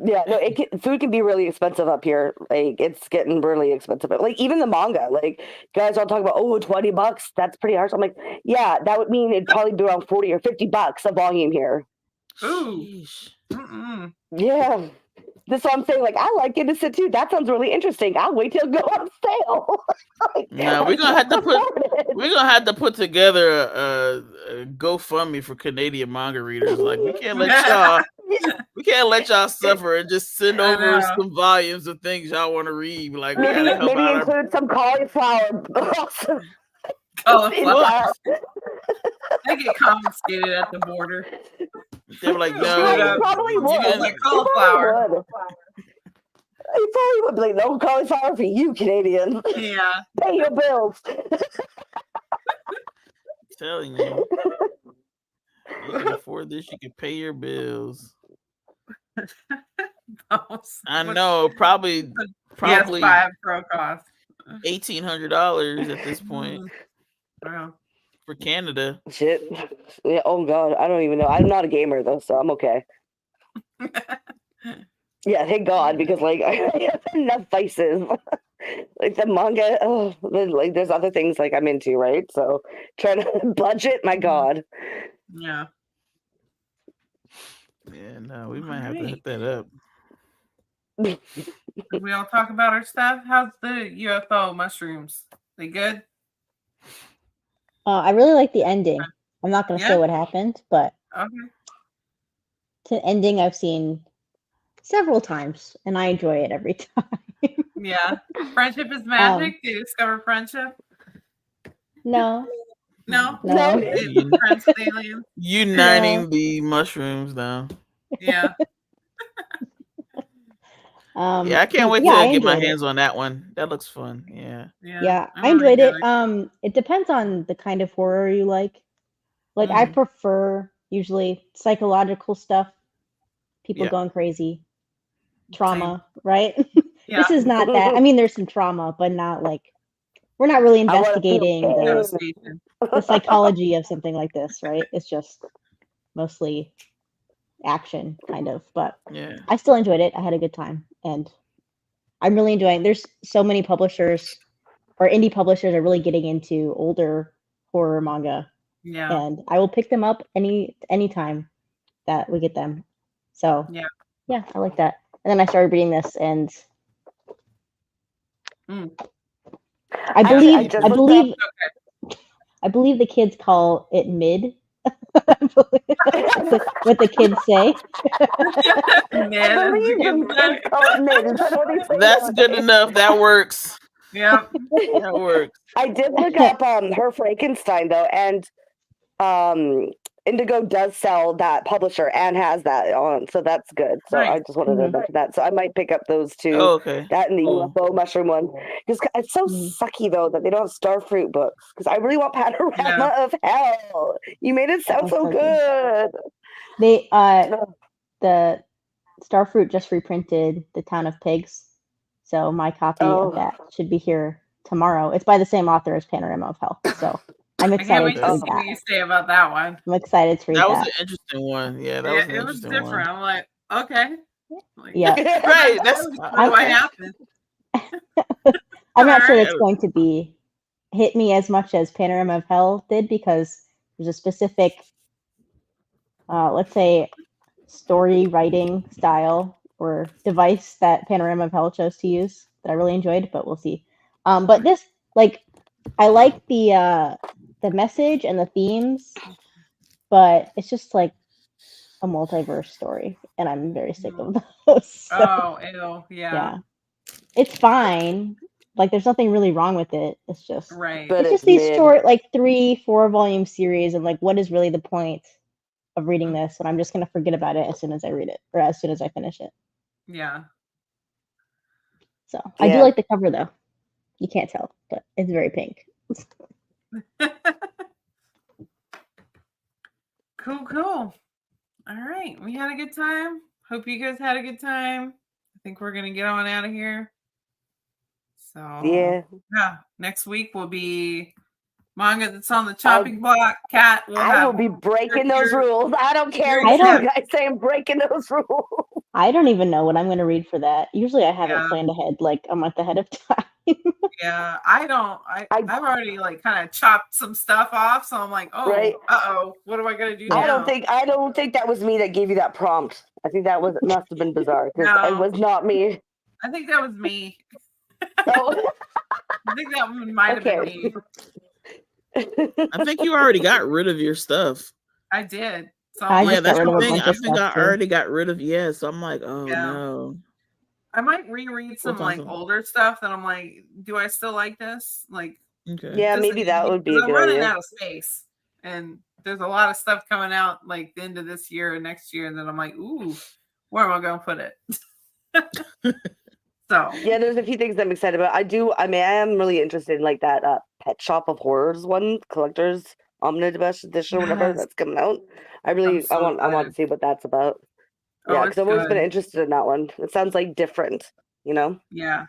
Speaker 5: Yeah, no, food can be really expensive up here. Like, it's getting really expensive. Like, even the manga, like, guys all talk about, $20. That's pretty harsh. I'm like, yeah, that would mean it'd probably be around $40 or $50 a volume here.
Speaker 1: Ooh.
Speaker 5: Yeah. That's what I'm saying. Like, I like Innocent too. That sounds really interesting. I'll wait till it go on sale.
Speaker 4: No, we're gonna have to put together a GoFundMe for Canadian manga readers. Like, we can't let y'all suffer and just send over some volumes of things y'all want to read. Like, we gotta help
Speaker 5: maybe
Speaker 4: out.
Speaker 5: include some cauliflower.
Speaker 1: Cauliflower. They get confiscated at the border.
Speaker 4: They were like, no,
Speaker 5: I probably would.
Speaker 1: Like cauliflower.
Speaker 5: He probably would be like, no cauliflower for you, Canadians.
Speaker 1: Yeah.
Speaker 5: Pay your bills.
Speaker 4: I'm telling you. You can afford this, you can pay your bills. I know, probably
Speaker 1: yes, 5 pro cost.
Speaker 4: $1,800 at this point.
Speaker 1: Wow.
Speaker 4: For Canada.
Speaker 5: Shit. Yeah, oh god, I don't even know. I'm not a gamer though, so I'm okay. Yeah, thank God, because like I have enough vices. Like the manga, like there's other things like I'm into, right? So trying to budget, my god.
Speaker 1: Yeah.
Speaker 4: Yeah, no, we might have to hit that up.
Speaker 1: Did we all talk about our stuff? How's the UFO mushrooms? They good?
Speaker 6: I really like the ending. I'm not going to say what happened, but the ending I've seen several times, and I enjoy it every time.
Speaker 1: Yeah. Friendship is magic. Do you discover friendship?
Speaker 6: No.
Speaker 1: Friends with aliens.
Speaker 4: Uniting the mushrooms now.
Speaker 1: Yeah.
Speaker 4: Yeah, I can't wait to get my hands on that one. That looks fun.
Speaker 6: Yeah, I enjoyed it. It depends on the kind of horror you like. Like, I prefer usually psychological stuff, people going crazy, trauma, right? This is not that. I mean, there's some trauma, but not like, we're not really investigating the psychology of something like this, right? It's just mostly action, kind of. But I still enjoyed it. I had a good time, and I'm really enjoying. There's so many publishers or indie publishers are really getting into older horror manga.
Speaker 1: Yeah.
Speaker 6: And I will pick them up anytime that we get them. So yeah, I like that. And then I started reading this, and I believe the kids call it mid. What the kids say.
Speaker 4: That's good enough. That works.
Speaker 1: Yeah,
Speaker 4: that works.
Speaker 5: I did look up her Frankenstein though, and Indigo does sell that publisher and has that on, so that's good. So I just wanted to mention that. So I might pick up those two.
Speaker 4: Oh, okay.
Speaker 5: That and the UFO mushroom one. Because it's so sucky though that they don't have Starfruit books. Because I really want Panorama of Hell. You made it sound so good.
Speaker 6: They the Starfruit just reprinted The Town of Pigs. So my copy of that should be here tomorrow. It's by the same author as Panorama of Hell. So I'm excited to read that.
Speaker 1: What you say about that one?
Speaker 6: I'm excited to read that.
Speaker 4: That was an interesting one. Yeah, that was an interesting one.
Speaker 1: It was different. I'm like, okay.
Speaker 6: Yeah.
Speaker 4: Right. That's
Speaker 1: what happened.
Speaker 6: I'm not sure it's going to be hit me as much as Panorama of Hell did, because there's a specific, let's say, story writing style or device that Panorama of Hell chose to use that I really enjoyed, but we'll see. But this, like, I like the the message and the themes, but it's just like a multiverse story, and I'm very sick of those. So,
Speaker 1: Oh, ew,
Speaker 6: yeah, it's fine. Like, there's nothing really wrong with it. It's just,
Speaker 1: right.
Speaker 5: But
Speaker 6: it's just these short, like 3-4 volume series, and like, what is really the point of reading this? And I'm just gonna forget about it as soon as I read it, or as soon as I finish it.
Speaker 1: Yeah.
Speaker 6: So I do like the cover though. You can't tell, but it's very pink.
Speaker 1: Cool. All right. We had a good time. Hope you guys had a good time. I think we're gonna get on out of here. So yeah. Next week will be manga that's on the chopping block. Cat will
Speaker 5: I will be breaking those rules. I don't care what you guys say. I'm breaking those rules.
Speaker 6: I don't even know what I'm going to read for that. Usually I have it planned ahead, like a month ahead of time.
Speaker 1: Yeah, I don't. I've already like kind of chopped some stuff off, so I'm like, oh, what am I gonna do now?
Speaker 5: I don't think that was me that gave you that prompt. I think that must have been bizarre because it was not me.
Speaker 1: I think that was me. I think that might have been me.
Speaker 4: I think you already got rid of your stuff.
Speaker 1: I did. So
Speaker 4: that's the thing. I think I already got rid of. Yeah, so I'm like, oh no.
Speaker 1: I might reread some like older stuff that I'm like, do I still like this? Like,
Speaker 5: yeah, maybe that would be a good idea.
Speaker 1: I'm running out of space, and there's a lot of stuff coming out like the end of this year and next year, and then I'm like, ooh, where am I going to put it? So
Speaker 5: yeah, there's a few things I'm excited about. I am really interested in like that Pet Shop of Horrors one, collector's omnibus edition or whatever that's coming out. I want to see what that's about. Yeah, because I've always been interested in that one. It sounds like different, you know?
Speaker 1: Yeah.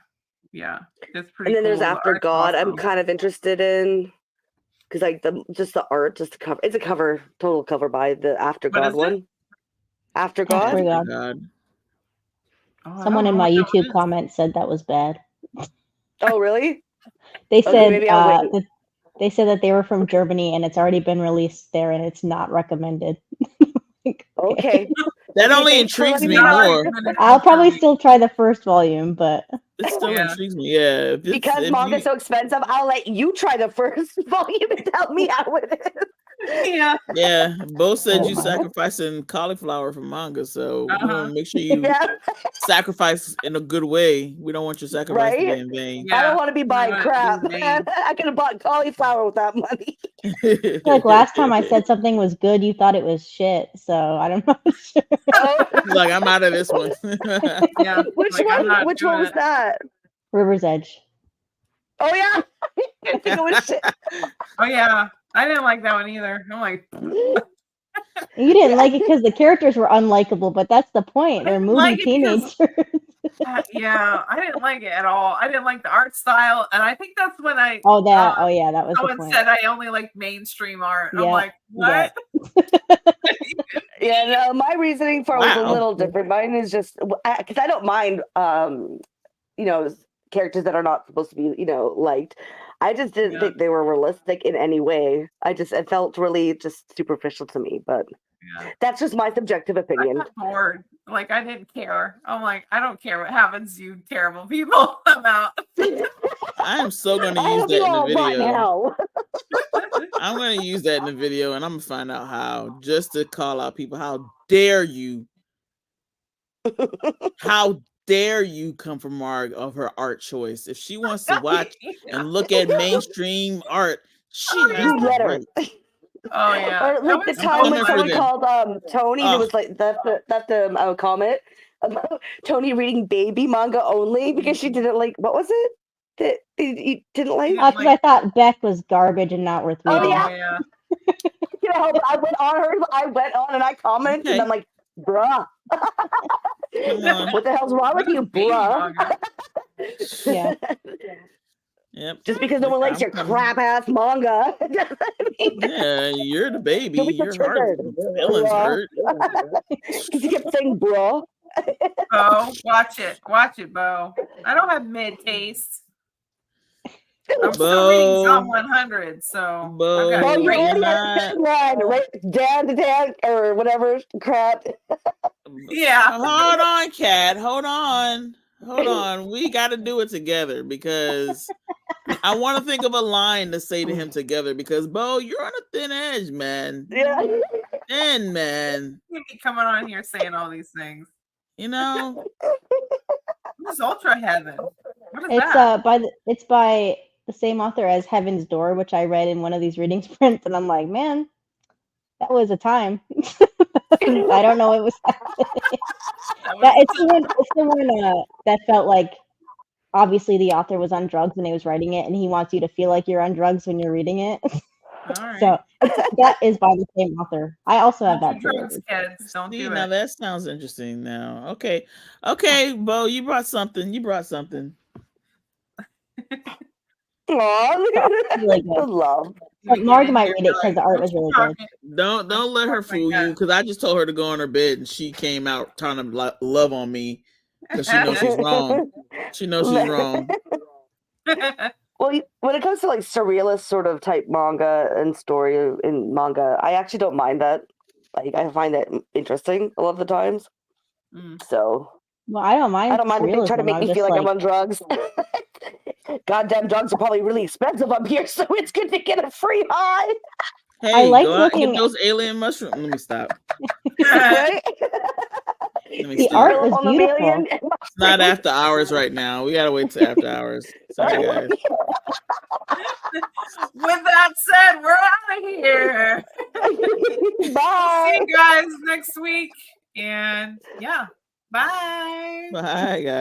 Speaker 1: It's pretty.
Speaker 5: And then
Speaker 1: cool.
Speaker 5: there's After God. Awesome. I'm kind of interested in because like the art, just the cover. It's a total cover by the After God one. After God.
Speaker 6: Someone in my YouTube comment said that was bad.
Speaker 5: Oh, really?
Speaker 6: They said they said that they were from Germany and it's already been released there and it's not recommended.
Speaker 5: Okay.
Speaker 4: That only intrigues me more.
Speaker 6: I'll probably still try the first volume, but
Speaker 4: it still intrigues me. Yeah,
Speaker 5: because manga's so expensive, I'll let you try the first volume and tell me how it is.
Speaker 4: Yeah. Both said you sacrificing cauliflower for manga, so we want to make sure you sacrifice in a good way. We don't want your sacrifice to be in vain.
Speaker 5: I don't want to be buying crap. I could have bought cauliflower with that money.
Speaker 6: Like last time I said something was good, you thought it was shit. So I don't know.
Speaker 4: Like I'm out of this one.
Speaker 1: Yeah.
Speaker 5: Which one was that?
Speaker 6: River's Edge.
Speaker 5: Oh yeah. I think it was shit.
Speaker 1: Oh yeah. I didn't like that one either. I'm like,
Speaker 6: you didn't like it because the characters were unlikable, but that's the point. They're moody teenagers.
Speaker 1: Yeah, I didn't like it at all. I didn't like the art style, and I think that's when I.
Speaker 6: that was.
Speaker 1: Someone said I only like mainstream art. Yeah, I'm like, what?
Speaker 5: Yeah, no, my reasoning for it was a little different. Mine is just because I don't mind, characters that are not supposed to be, liked. I just didn't think they were realistic in any way. It felt really just superficial to me, but that's just my subjective opinion.
Speaker 1: I got bored. Like, I didn't care. I'm like, I don't care what happens, you terrible people. I'm out.
Speaker 4: I am so going to use that in the video. I'm going to use that in the video, and I'm going to find out how, just to call out people. How dare you? How dare you come from Marg of her art choice? If she wants to watch and look at mainstream art, she has the right.
Speaker 1: Oh yeah.
Speaker 5: Or like the time when someone called Tony, it was like that's the comment about Tony reading baby manga only because she didn't like, what was it that you didn't like?
Speaker 6: Because I thought Beck was garbage and not worth reading.
Speaker 5: Oh yeah. I went on and I commented and I'm like, bruh. What the hell's wrong with you, bruh?
Speaker 6: Yeah.
Speaker 4: Yep.
Speaker 5: Just because no one likes your crap ass manga.
Speaker 4: Yeah, you're the baby. Your heart feelings hurt.
Speaker 5: Because you kept saying bro.
Speaker 1: Bo, watch it, Bo. I don't have mid taste. I'm still reading Psalm 100, so
Speaker 4: Bo,
Speaker 5: you already had right down to down or whatever crap.
Speaker 1: Yeah.
Speaker 4: Hold on, Kat. Hold on. We got to do it together because I want to think of a line to say to him together because Bo, you're on a thin edge, man.
Speaker 5: Yeah.
Speaker 4: Thin, man.
Speaker 1: You be coming on here saying all these things.
Speaker 4: You know.
Speaker 1: What is Ultra Heaven? What is
Speaker 6: It's
Speaker 1: that?
Speaker 6: it's by the same author as Heaven's Door, which I read in one of these reading sprints, and I'm like, man, that was a time. I don't know what was happening. It's the one that felt like obviously the author was on drugs when he was writing it, and he wants you to feel like you're on drugs when you're reading it.
Speaker 1: All right.
Speaker 6: So that is by the same author. I also have that too.
Speaker 1: Drugs, kids. Don't do
Speaker 4: Now
Speaker 1: it.
Speaker 4: that sounds interesting. Now, okay, Bo, you brought something.
Speaker 5: Aw,
Speaker 6: Really good.
Speaker 5: love.
Speaker 6: But Marg might read it because the art was really good.
Speaker 4: Don't let her fool you because I just told her to go on her bed and she came out trying to love on me because she knows she's wrong. She knows she's wrong.
Speaker 5: Well, when it comes to like surrealist sort of type manga and story in manga, I actually don't mind that. Like, I find that interesting a lot of the times. So,
Speaker 6: well, I don't mind.
Speaker 5: I don't mind if they try to make me feel like I'm on drugs. Goddamn drugs are probably really expensive up here, so it's good to get a free high.
Speaker 4: Hey,
Speaker 6: I like
Speaker 4: go out and
Speaker 6: looking
Speaker 4: get those alien mushrooms. Let me stop.
Speaker 6: The art was beautiful.
Speaker 4: It's not after hours right now. We gotta wait till after hours. Sorry, guys.
Speaker 1: With that said, we're out of here.
Speaker 5: Bye.
Speaker 1: See you guys next week. And yeah, bye.
Speaker 4: Bye, guys.